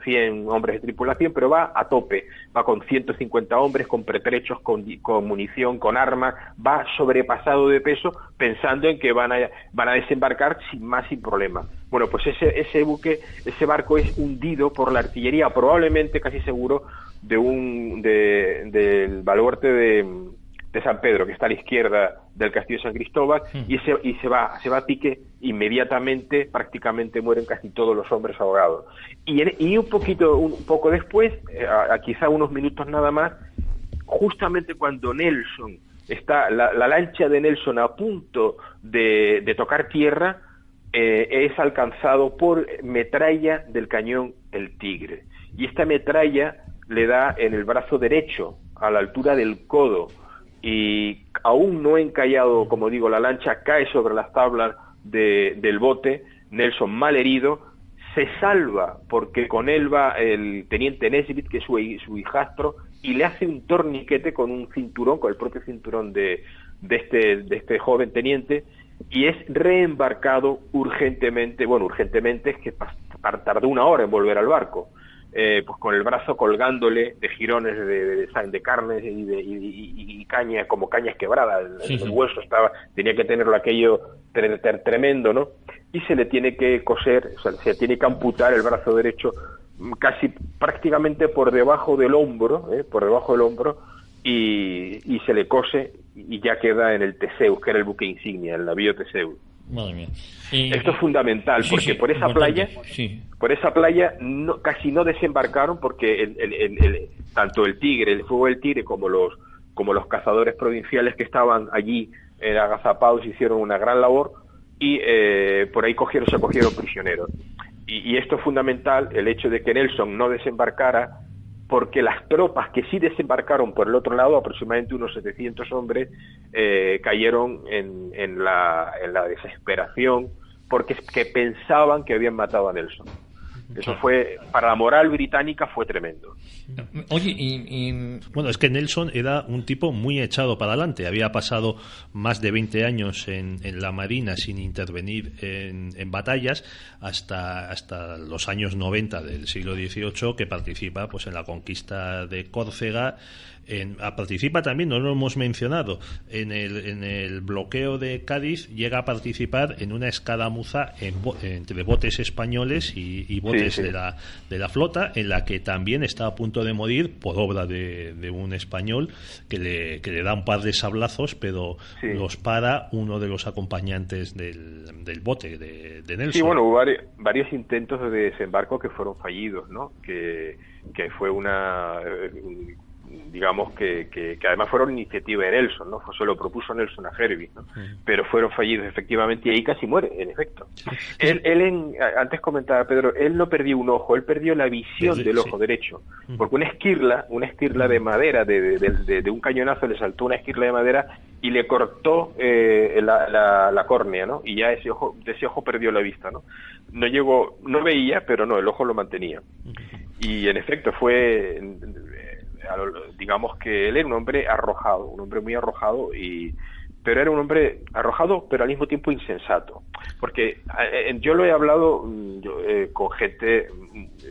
100 hombres de tripulación, pero va a tope, va con 150 hombres, con pertrechos, con munición, con armas, va sobrepasado de peso, pensando en que van a desembarcar sin problema. Bueno, pues ese barco es hundido por la artillería, probablemente, casi seguro, del baluarte de San Pedro, que está a la izquierda del castillo de San Cristóbal, y se va a pique inmediatamente. Prácticamente mueren casi todos los hombres ahogados. Y un poco después, quizá unos minutos nada más, justamente cuando Nelson está, la lancha de Nelson a punto de tocar tierra, es alcanzado por metralla del cañón El Tigre. Y esta metralla le da en el brazo derecho, a la altura del codo, y aún no encallado, como digo, la lancha cae sobre las tablas del bote. Nelson, mal herido, se salva porque con él va el teniente Nesbitt, que es su hijastro, y le hace un torniquete con un cinturón, con el propio cinturón de este joven teniente, y es reembarcado urgentemente. Es que tardó 1 hora en volver al barco, pues con el brazo colgándole de jirones de carnes y caña, como cañas quebradas. El hueso tenía que tenerlo aquello tremendo, ¿no? Y se le tiene que coser, o sea, se tiene que amputar el brazo derecho prácticamente por debajo del hombro, y se le cose, y ya queda en el Theseus, que era el buque insignia, el navío Theseus. Madre mía. Esto es fundamental, porque por esa playa casi no desembarcaron, porque tanto el Tigre, el fuego del Tigre, como los cazadores provinciales que estaban allí agazapados, hicieron una gran labor, y por ahí se cogieron prisioneros. Y esto es fundamental, el hecho de que Nelson no desembarcara, porque las tropas que sí desembarcaron por el otro lado, aproximadamente unos 700 hombres, cayeron en la desesperación, porque pensaban que habían matado a Nelson. Eso fue, para la moral británica fue tremendo. Oye, Bueno, es que Nelson era un tipo muy echado para adelante. Había pasado más de 20 años en la Marina sin intervenir en batallas hasta los años 90 del siglo XVIII, que participa pues en la conquista de Córcega. Participa también, no lo hemos mencionado, en el bloqueo de Cádiz. Llega a participar en una escaramuza entre botes españoles y botes de la flota, en la que también está a punto de morir por obra de un español que le da un par de sablazos, pero los para uno de los acompañantes del bote de Nelson. Sí, bueno, hubo varios intentos de desembarco que fueron fallidos, ¿no? Que fue una... digamos que además fueron iniciativa de Nelson, ¿no? Se lo propuso Nelson a Hervey, ¿no? Pero fueron fallidos efectivamente, y ahí casi muere, en efecto. Antes comentaba Pedro, él no perdió un ojo, él perdió la visión del ojo derecho, porque una esquirla de madera, de un cañonazo le saltó una esquirla de madera y le cortó la córnea, ¿no? Y ya de ese ojo perdió la vista, ¿no? No veía, pero no, el ojo lo mantenía. Y en efecto fue... digamos que él era un hombre arrojado, un hombre muy arrojado, pero era un hombre arrojado, pero al mismo tiempo insensato, porque yo lo he hablado con gente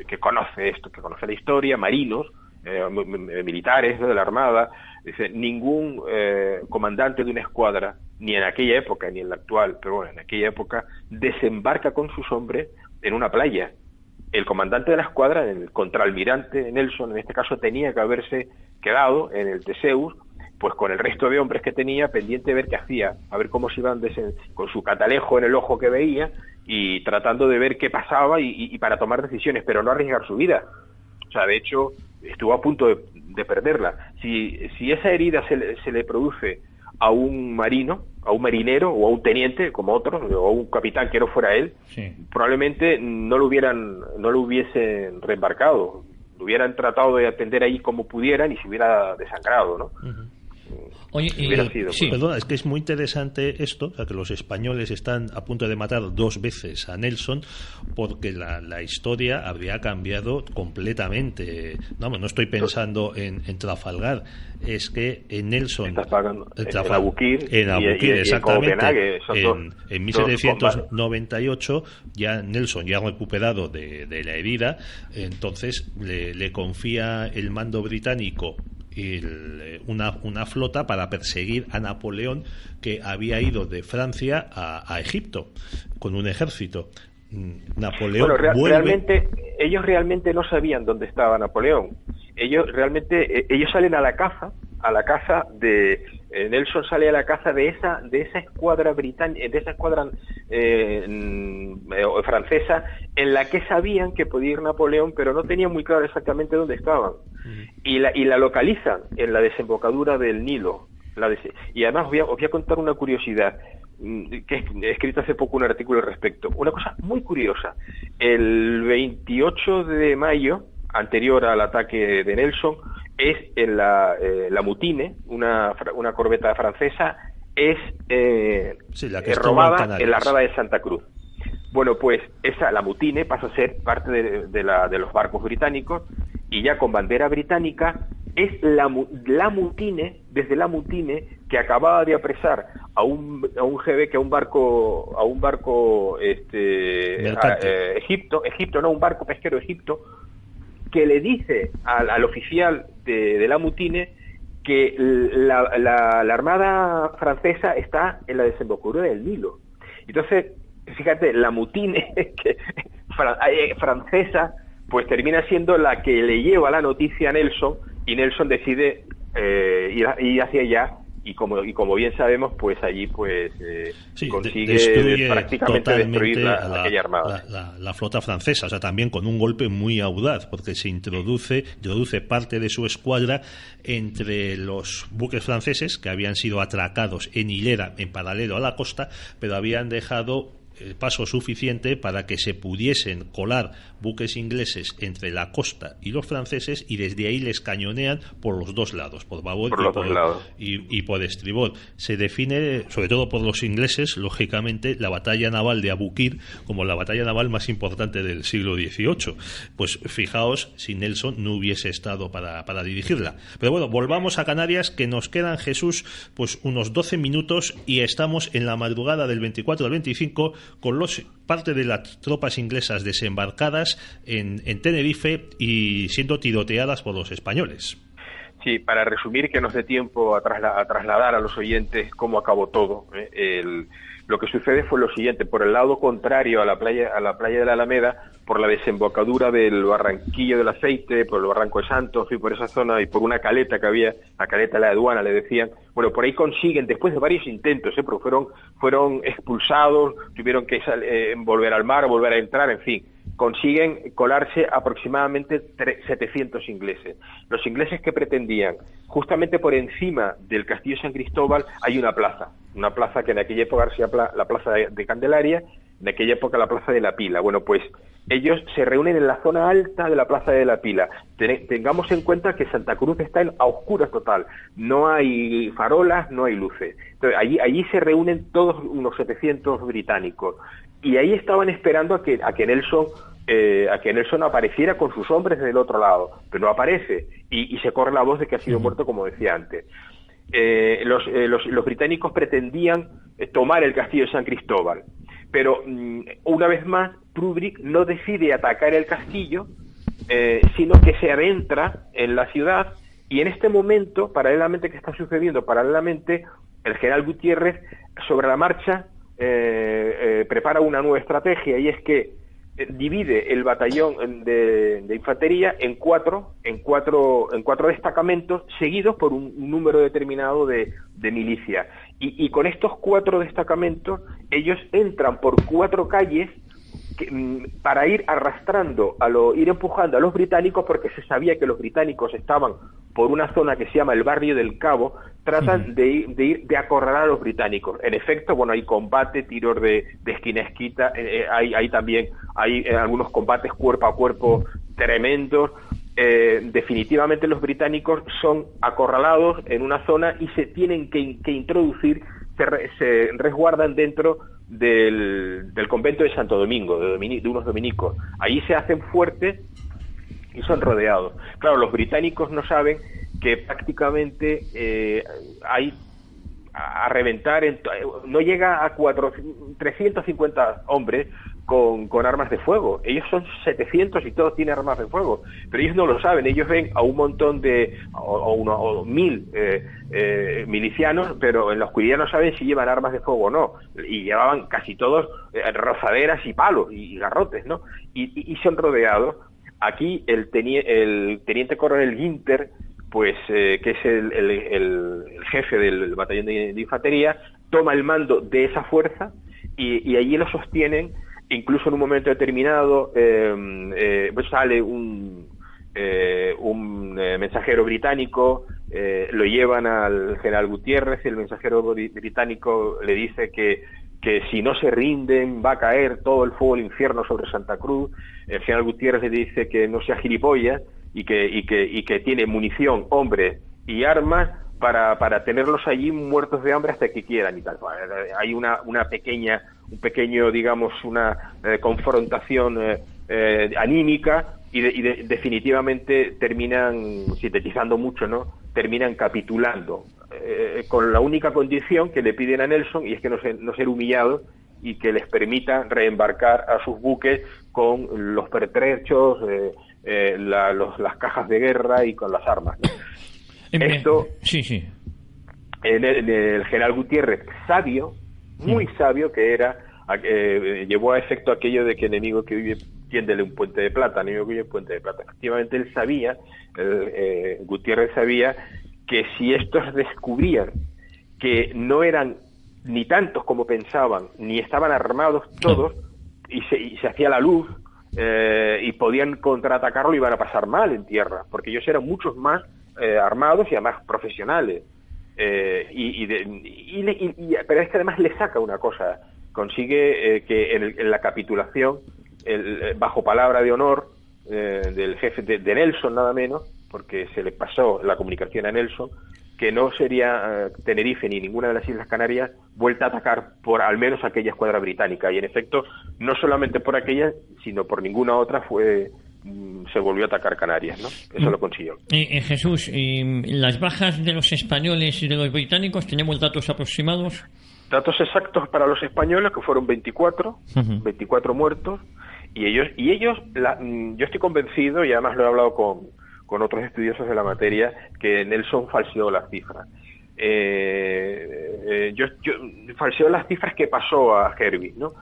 que conoce esto, que conoce la historia, marinos, militares, ¿no?, de la Armada. Dice, ningún comandante de una escuadra, ni en aquella época ni en la actual, pero bueno, en aquella época, desembarca con sus hombres en una playa. El comandante de la escuadra, el contraalmirante Nelson, en este caso, tenía que haberse quedado en el Theseus, pues con el resto de hombres que tenía, pendiente de ver qué hacía, a ver cómo se iban con su catalejo en el ojo que veía, y tratando de ver qué pasaba y para tomar decisiones, pero no arriesgar su vida. O sea, de hecho, estuvo a punto de perderla. Si esa herida se le produce a un marino, a un marinero o a un teniente como otros, o a un capitán que no fuera él, probablemente no lo hubiesen reembarcado, lo hubieran tratado de atender ahí como pudieran y se hubiera desangrado, ¿no? Oye, Perdona, es que es muy interesante esto, o sea, que los españoles están a punto de matar 2 veces a Nelson, porque la historia habría cambiado completamente. No estoy pensando en Trafalgar, es que en Nelson, en Aboukir, exactamente, en 1798 ya Nelson, ya recuperado de la herida, entonces le confía el mando británico una flota para perseguir a Napoleón, que había ido de Francia a Egipto con un ejército. Napoleón vuelve... ellos realmente no sabían dónde estaba Napoleón. Ellos salen a la caza de Nelson sale a la caza de esa escuadra británica, de esa escuadra francesa, en la que sabían que podía ir Napoleón, pero no tenían muy claro exactamente dónde estaban. Y la localizan en la desembocadura del Nilo. Y además os voy a contar una curiosidad, que he escrito hace poco un artículo al respecto. Una cosa muy curiosa. El 28 de mayo, anterior al ataque de Nelson, es en la Mutine, una corbeta francesa, es robada en la rada de Santa Cruz. Bueno, pues la Mutine pasa a ser parte de los barcos británicos, y ya con bandera británica es la Mutine, desde la Mutine, que acababa de apresar a un jebeque, a un barco Egipto, no, un barco pesquero Egipto, que le dice al oficial de la Mutine que la Armada francesa está en la desembocadura del Nilo. Entonces, fíjate, la Mutine francesa pues termina siendo la que le lleva la noticia a Nelson, y Nelson decide ir hacia allá, y como bien sabemos, pues allí pues consigue prácticamente destruir aquella armada. La flota francesa, o sea, también con un golpe muy audaz, porque se introduce parte de su escuadra entre los buques franceses que habían sido atracados en hilera en paralelo a la costa, pero habían dejado el paso suficiente para que se pudiesen colar buques ingleses entre la costa y los franceses, y desde ahí les cañonean por los dos lados, por babor y por estribor. Se define, sobre todo por los ingleses, lógicamente, la batalla naval de Abukir como la batalla naval más importante del siglo XVIII. Pues fijaos si Nelson no hubiese estado para dirigirla. Pero bueno, volvamos a Canarias, que nos quedan, Jesús, pues unos 12 minutos y estamos en la madrugada del 24 al 25 con parte de las tropas inglesas desembarcadas en Tenerife y siendo tiroteadas por los españoles. Sí, para resumir, que nos dé tiempo a trasladar a los oyentes cómo acabó todo. Lo que sucede fue lo siguiente: por el lado contrario a la playa de la Alameda, por la desembocadura del Barranquillo del Aceite, por el Barranco de Santos y por esa zona, y por una caleta que había, la caleta de la aduana le decían, bueno, por ahí consiguen, después de varios intentos, porque fueron expulsados, tuvieron que volver al mar, volver a entrar, en fin, consiguen colarse aproximadamente 700 ingleses. Los ingleses que pretendían, justamente por encima del Castillo San Cristóbal hay una plaza que en aquella época se llama la Plaza de Candelaria, en aquella época la Plaza de la Pila. Bueno, pues ellos se reúnen en la zona alta de la Plaza de la Pila. Tengamos en cuenta que Santa Cruz está a oscuras total, no hay farolas, no hay luces. Entonces, allí se reúnen todos unos 700 británicos, y ahí estaban esperando a que Nelson apareciera con sus hombres del otro lado, pero no aparece, y se corre la voz de que ha sido muerto, como decía antes. Los británicos pretendían tomar el castillo de San Cristóbal, pero una vez más Trubrig no decide atacar el castillo, sino que se adentra en la ciudad, y en este momento, paralelamente, ¿qué está sucediendo? Paralelamente, el general Gutiérrez, sobre la marcha, prepara una nueva estrategia, y es que divide el batallón de infantería en cuatro destacamentos, seguidos por un número determinado de milicia, y con estos 4 destacamentos ellos entran por 4 calles para ir arrastrando, ir empujando a los británicos, porque se sabía que los británicos estaban por una zona que se llama el Barrio del Cabo. Tratan de acorralar a los británicos. En efecto, bueno, hay combate, tiros de esquina a esquina, hay también algunos combates cuerpo a cuerpo tremendos. Definitivamente los británicos son acorralados en una zona y se tienen que introducir, se resguardan dentro del convento de Santo Domingo, de unos dominicos. Ahí se hacen fuertes y son rodeados. Claro, los británicos no saben que prácticamente hay a reventar, no llega a 350 hombres con armas de fuego. Ellos son 700 y todos tienen armas de fuego, pero ellos no lo saben. Ellos ven a un montón o 1000 milicianos, pero en la oscuridad no saben si llevan armas de fuego o no, y llevaban casi todos rozaderas y palos y garrotes, ¿no? Y son rodeados. Aquí el teniente coronel Ginter, pues que es el jefe del batallón de infantería, toma el mando de esa fuerza, y allí lo sostienen. Incluso en un momento determinado pues sale un mensajero británico, lo llevan al general Gutiérrez, y el mensajero británico le dice que si no se rinden va a caer todo el fuego del infierno sobre Santa Cruz. El general Gutiérrez le dice que no sea gilipollas y que tiene munición, hombres y armas para tenerlos allí muertos de hambre hasta que quieran y tal. Hay un pequeño, digamos, una confrontación anímica, y definitivamente terminan, sintetizando mucho, ¿no?, terminan capitulando, con la única condición que le piden a Nelson, y es que no ser humillados, y que les permita reembarcar a sus buques con los pertrechos, las cajas de guerra y con las armas, ¿no? Esto, sí. El general Gutiérrez, sabio, muy sabio que era, llevó a efecto aquello de que enemigo que vive tiéndele un puente de plata, enemigo que vive un puente de plata. Efectivamente, él sabía, Gutiérrez sabía, que si estos descubrían que no eran ni tantos como pensaban, ni estaban armados todos, y se hacía la luz, y podían contraatacarlo, iban a pasar mal en tierra, porque ellos eran muchos más armados y además profesionales. Pero es que además le saca una cosa consigue que en la capitulación, bajo palabra de honor del jefe de Nelson, nada menos, porque se le pasó la comunicación a Nelson, que no sería Tenerife ni ninguna de las Islas Canarias vuelta a atacar por al menos aquella escuadra británica, y en efecto no solamente por aquella sino por ninguna otra se volvió a atacar Canarias, ¿no? Eso lo consiguió. Jesús, las bajas de los españoles y de los británicos, ¿tenemos datos aproximados? Datos exactos para los españoles, que fueron 24 muertos, y ellos yo estoy convencido, y además lo he hablado con otros estudiosos de la materia, que Nelson falseó las cifras. Yo falseó las cifras que pasó a Herbie, ¿no?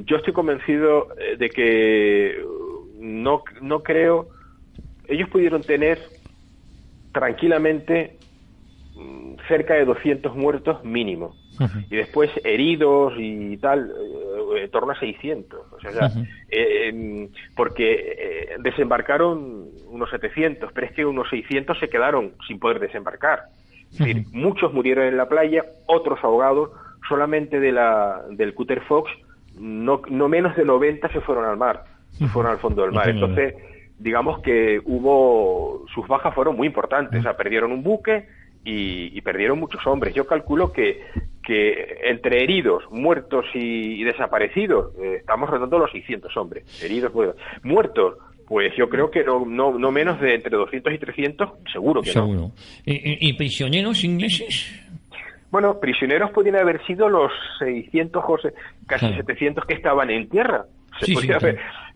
Yo estoy convencido de que no creo. Ellos pudieron tener tranquilamente cerca de 200 muertos mínimo, y después heridos y tal, en torno a 600, o sea, porque desembarcaron unos 700, pero es que unos 600 se quedaron sin poder desembarcar. Es decir, muchos murieron en la playa, otros ahogados. Solamente del Cutter Fox no menos de 90 se fueron al mar, se fueron al fondo del mar. Entonces, digamos que sus bajas fueron muy importantes, o sea, perdieron un buque y perdieron muchos hombres. Yo calculo que entre heridos, muertos y desaparecidos, estamos rondando los 600 hombres. Heridos, muertos, pues yo creo que no menos de entre 200 y 300, seguro que no. ¿Y prisioneros ingleses? Bueno, prisioneros podrían haber sido los 600 o casi 700 que estaban en tierra.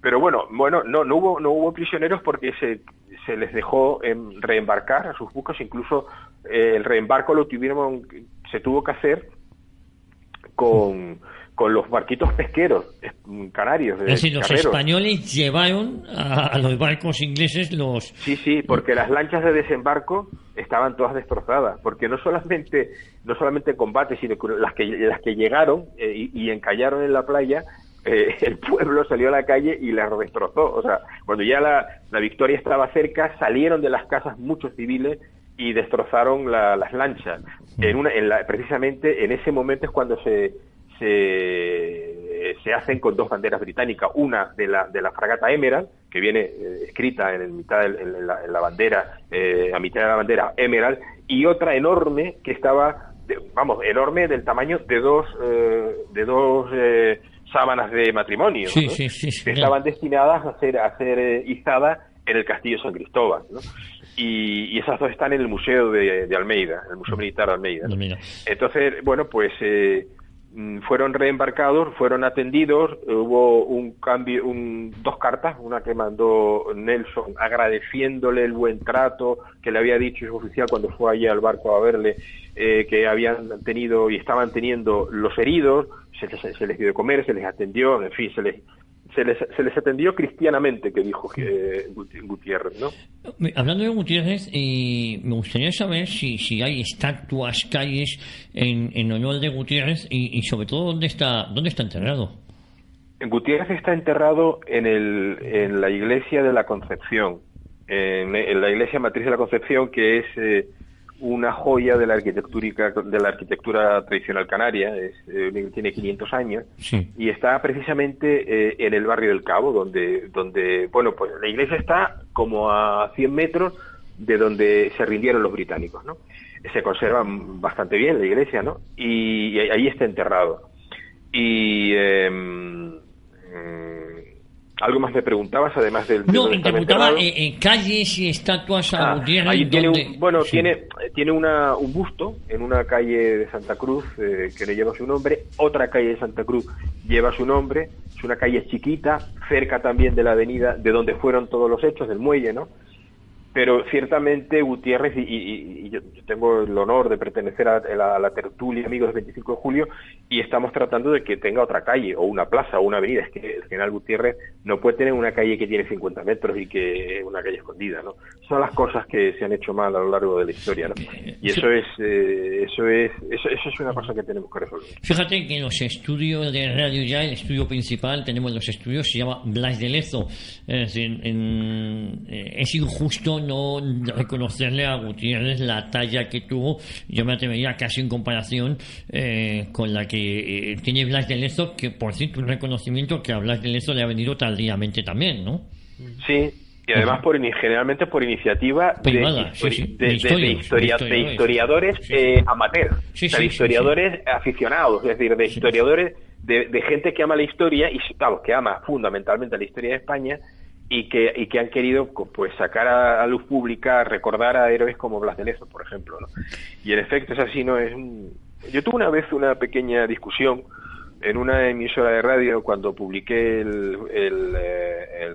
Pero bueno, no hubo prisioneros porque se les dejó reembarcar a sus buques. Incluso el reembarco se tuvo que hacer con los barquitos pesqueros canarios. Es decir, los españoles llevaron a los barcos ingleses los... Sí, porque las lanchas de desembarco estaban todas destrozadas, porque no solamente combate, sino que las que llegaron y encallaron en la playa, el pueblo salió a la calle y las destrozó. O sea, cuando ya la victoria estaba cerca, salieron de las casas muchos civiles y destrozaron las lanchas. Precisamente en ese momento es cuando se hacen con dos banderas británicas, una de la fragata Emerald, que viene escrita en la bandera, a mitad de la bandera Emerald, y otra enorme que estaba, enorme del tamaño de dos sábanas de matrimonio, ¿no? Que estaban destinadas a ser izadas en el Castillo San Cristóbal, ¿no? Y esas dos están en el Museo de Almeida, el Museo Militar de Almeida, ¿no? Entonces, bueno, pues fueron reembarcados, fueron atendidos, hubo un cambio, dos cartas, una que mandó Nelson agradeciéndole el buen trato que le había dicho su oficial cuando fue allí al barco a verle, que habían tenido y estaban teniendo los heridos, se les dio de comer, se les atendió, en fin, se les atendió cristianamente, que dijo Gutiérrez, ¿no? Hablando de Gutiérrez, me gustaría saber si hay estatuas, calles en honor de Gutiérrez y sobre todo dónde está enterrado. Gutiérrez está enterrado en la iglesia de la Concepción, en la iglesia matriz de la Concepción, que es una joya de la arquitectura tradicional canaria. Tiene 500 años, y está precisamente en el barrio del Cabo, donde bueno, pues la iglesia está como a 100 metros de donde se rindieron los británicos, ¿no? Se conserva bastante bien la iglesia, ¿no? Y ahí está enterrado. Y algo más me preguntabas, además del... No, te preguntaba calles y estatuas a Gutiérrez. Ahí tiene tiene un busto en una calle de Santa Cruz que le lleva su nombre. Otra calle de Santa Cruz lleva su nombre. Es una calle chiquita, cerca también de la avenida de donde fueron todos los hechos, del muelle, ¿no? Pero ciertamente Gutiérrez, y yo tengo el honor de pertenecer a la tertulia Amigos del 25 de Julio, y estamos tratando de que tenga otra calle, o una plaza, o una avenida. Es que el general Gutiérrez no puede tener una calle que tiene 50 metros y que una calle escondida, ¿no? Son las cosas que se han hecho mal a lo largo de la historia, ¿no? Y eso es una cosa que tenemos que resolver. Fíjate que en los estudios de Radio Ya, el estudio principal, tenemos los estudios, se llama Blas de Lezo. Es decir, es injusto no reconocerle a Gutiérrez la talla que tuvo, yo me atrevería casi en comparación con la que tiene Blas de Lezo, que por cierto un reconocimiento que a Blas de Lezo le ha venido tardíamente también, ¿no? Sí, y además generalmente por iniciativa privada, de historiadores amateurs, de historiadores aficionados, es decir, de historiadores, de gente que ama la historia y vamos, que ama fundamentalmente la historia de España y que han querido pues sacar a luz pública, recordar a héroes como Blas de Lezo, por ejemplo, ¿no? Y en efecto es así, ¿no? Yo tuve una vez una pequeña discusión en una emisora de radio cuando publiqué el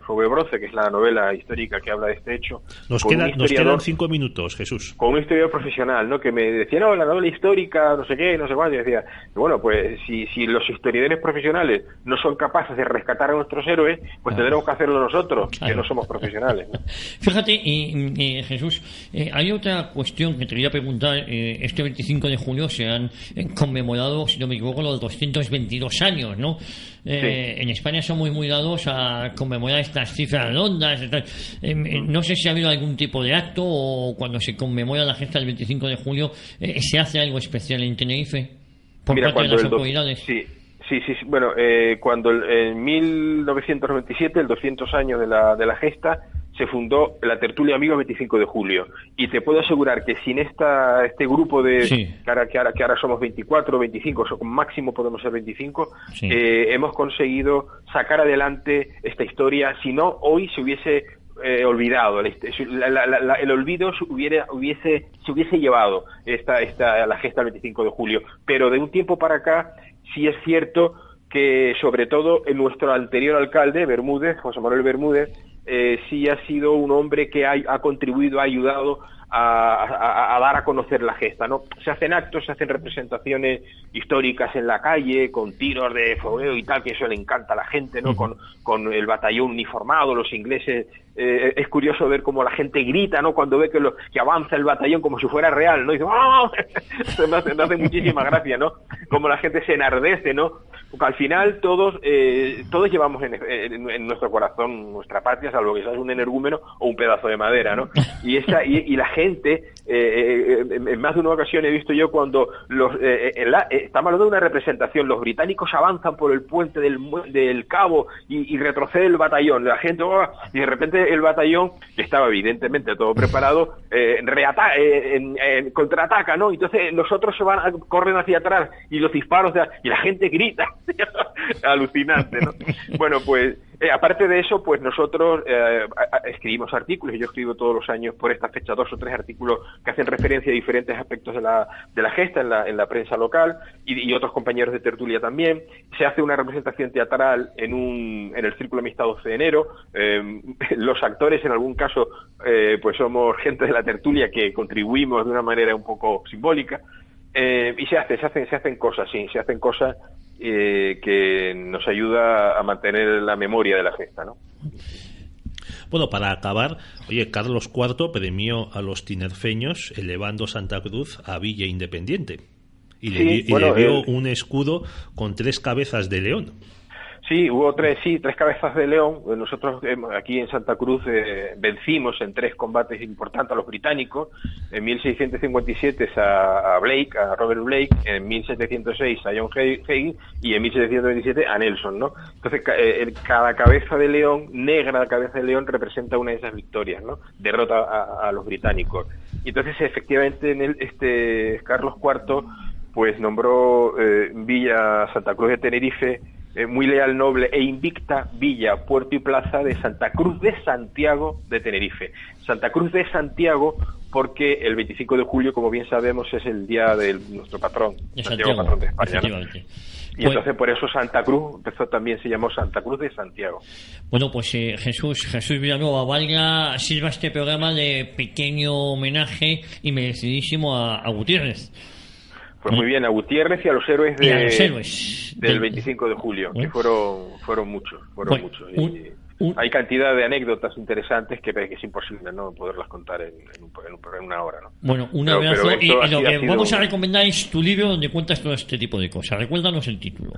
Fuego de Bronce, que es la novela histórica que habla de este hecho. Nos quedan 5 minutos, Jesús. Con un historiador profesional, ¿no? Que me decía, no, la novela histórica, no sé qué, no sé cuánto. Y decía, bueno, pues si los historiadores profesionales no son capaces de rescatar a nuestros héroes, pues tendremos que hacerlo nosotros, que no somos profesionales, ¿no? Fíjate, Jesús, hay otra cuestión que te quería preguntar. Este 25 de julio se han conmemorado, si no me equivoco, los 222 años, ¿no? Sí. En España son muy dados a conmemorar estas cifras redondas. No sé si ha habido algún tipo de acto o cuando se conmemora la gesta del 25 de julio se hace algo especial en Tenerife por parte de las autoridades. Sí. Bueno, cuando en 1997, el 200 años de la gesta, se fundó la Tertulia Amigos 25 de julio. Y te puedo asegurar que sin este grupo de... Sí. Que ahora somos 24, 25, o máximo podemos ser 25, sí. Hemos conseguido sacar adelante esta historia. Si no, hoy se hubiese olvidado. El olvido se hubiese llevado la gesta del 25 de julio. Pero de un tiempo para acá, sí es cierto que, sobre todo, en nuestro anterior alcalde, Bermúdez, José Manuel Bermúdez, sí ha sido un hombre que ha contribuido, ha ayudado a dar a conocer la gesta, ¿no? Se hacen actos, se hacen representaciones históricas en la calle, con tiros de fogueo y tal, que eso le encanta a la gente, ¿no? Con el batallón uniformado, los ingleses. Es curioso ver cómo la gente grita, ¿no? Cuando ve que avanza el batallón como si fuera real, ¿no? Y dice, ¡oh! me hace muchísima gracia, ¿no? Como la gente se enardece, ¿no? Porque al final todos llevamos en nuestro corazón nuestra patria, salvo que seas un energúmeno o un pedazo de madera, ¿no? Y la gente, en más de una ocasión he visto yo cuando estamos hablando de una representación, los británicos avanzan por el puente del Cabo y retrocede el batallón, la gente, y de repente el batallón, que estaba evidentemente todo preparado, contraataca, ¿no? Entonces los otros corren hacia atrás y los disparos, y la gente grita. Alucinante, ¿no? Bueno, pues aparte de eso, pues nosotros escribimos artículos, y yo escribo todos los años por esta fecha 2 o 3 artículos que hacen referencia a diferentes aspectos de la gesta en la prensa local y otros compañeros de tertulia también. Se hace una representación teatral en el Círculo Amistad 12 de enero. Los actores, en algún caso, pues somos gente de la tertulia que contribuimos de una manera un poco simbólica. Y se hacen cosas, sí, se hacen cosas que nos ayuda a mantener la memoria de la gesta, ¿no? Bueno, para acabar, oye, Carlos IV premió a los tinerfeños elevando Santa Cruz a Villa Independiente y le dio un escudo con 3 cabezas de león. Sí, hubo 3 cabezas de león. Nosotros aquí en Santa Cruz vencimos en 3 combates importantes a los británicos. En 1657 a Robert Blake, en 1706 a John Higgins y en 1727 a Nelson, ¿no? Entonces, cada cabeza de león, negra cabeza de león, representa una de esas victorias, ¿no? Derrota a los británicos. Y entonces, efectivamente, Carlos IV pues nombró Villa Santa Cruz de Tenerife muy leal, noble e invicta villa, puerto y plaza de Santa Cruz de Santiago de Tenerife. Santa Cruz de Santiago porque el 25 de julio, como bien sabemos, es el día de nuestro patrón, Santiago, patrón de España, ¿no? Y entonces por eso Santa Cruz también se llamó Santa Cruz de Santiago. Bueno, pues Jesús Villanueva, sirva este programa de pequeño homenaje y merecidísimo a Gutiérrez. Pues muy bien, a Gutiérrez y a los héroes del 25 de julio, que fueron muchos. Hay cantidad de anécdotas interesantes que es imposible no poderlas contar en una hora, ¿no? Bueno, un abrazo. Y lo que vamos a recomendar es tu libro donde cuentas todo este tipo de cosas. Recuérdanos el título.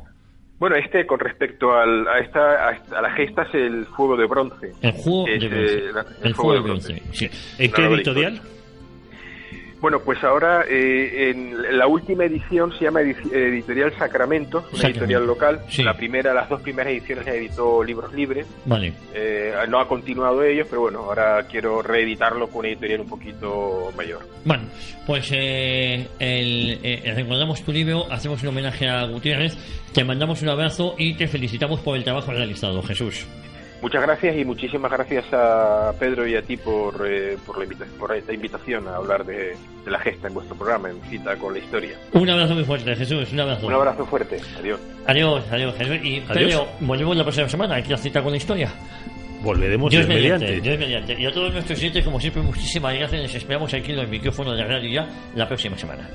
Bueno, con respecto a la gesta es el fuego de bronce. El juego de bronce. El fuego de bronce. Sí. ¿En qué editorial? Bueno, pues ahora en la última edición se llama Editorial Sacramento, una editorial local. Sí. Las dos primeras ediciones editó Libros Libres. Vale. No ha continuado ellos, pero bueno, ahora quiero reeditarlo con una editorial un poquito mayor. Bueno, pues recordamos tu libro, hacemos un homenaje a Gutiérrez, te mandamos un abrazo y te felicitamos por el trabajo realizado, Jesús. Muchas gracias y muchísimas gracias a Pedro y a ti por esta invitación a hablar de la gesta en vuestro programa, en Cita con la Historia. Un abrazo muy fuerte, Jesús, un abrazo. Un abrazo fuerte, adiós. Adiós, Jesús. Y Pedro, volvemos la próxima semana aquí a Cita con la Historia. Volveremos Dios mediante. Y a todos nuestros oyentes, como siempre, muchísimas gracias. Les esperamos aquí en los micrófonos de la radio ya la próxima semana.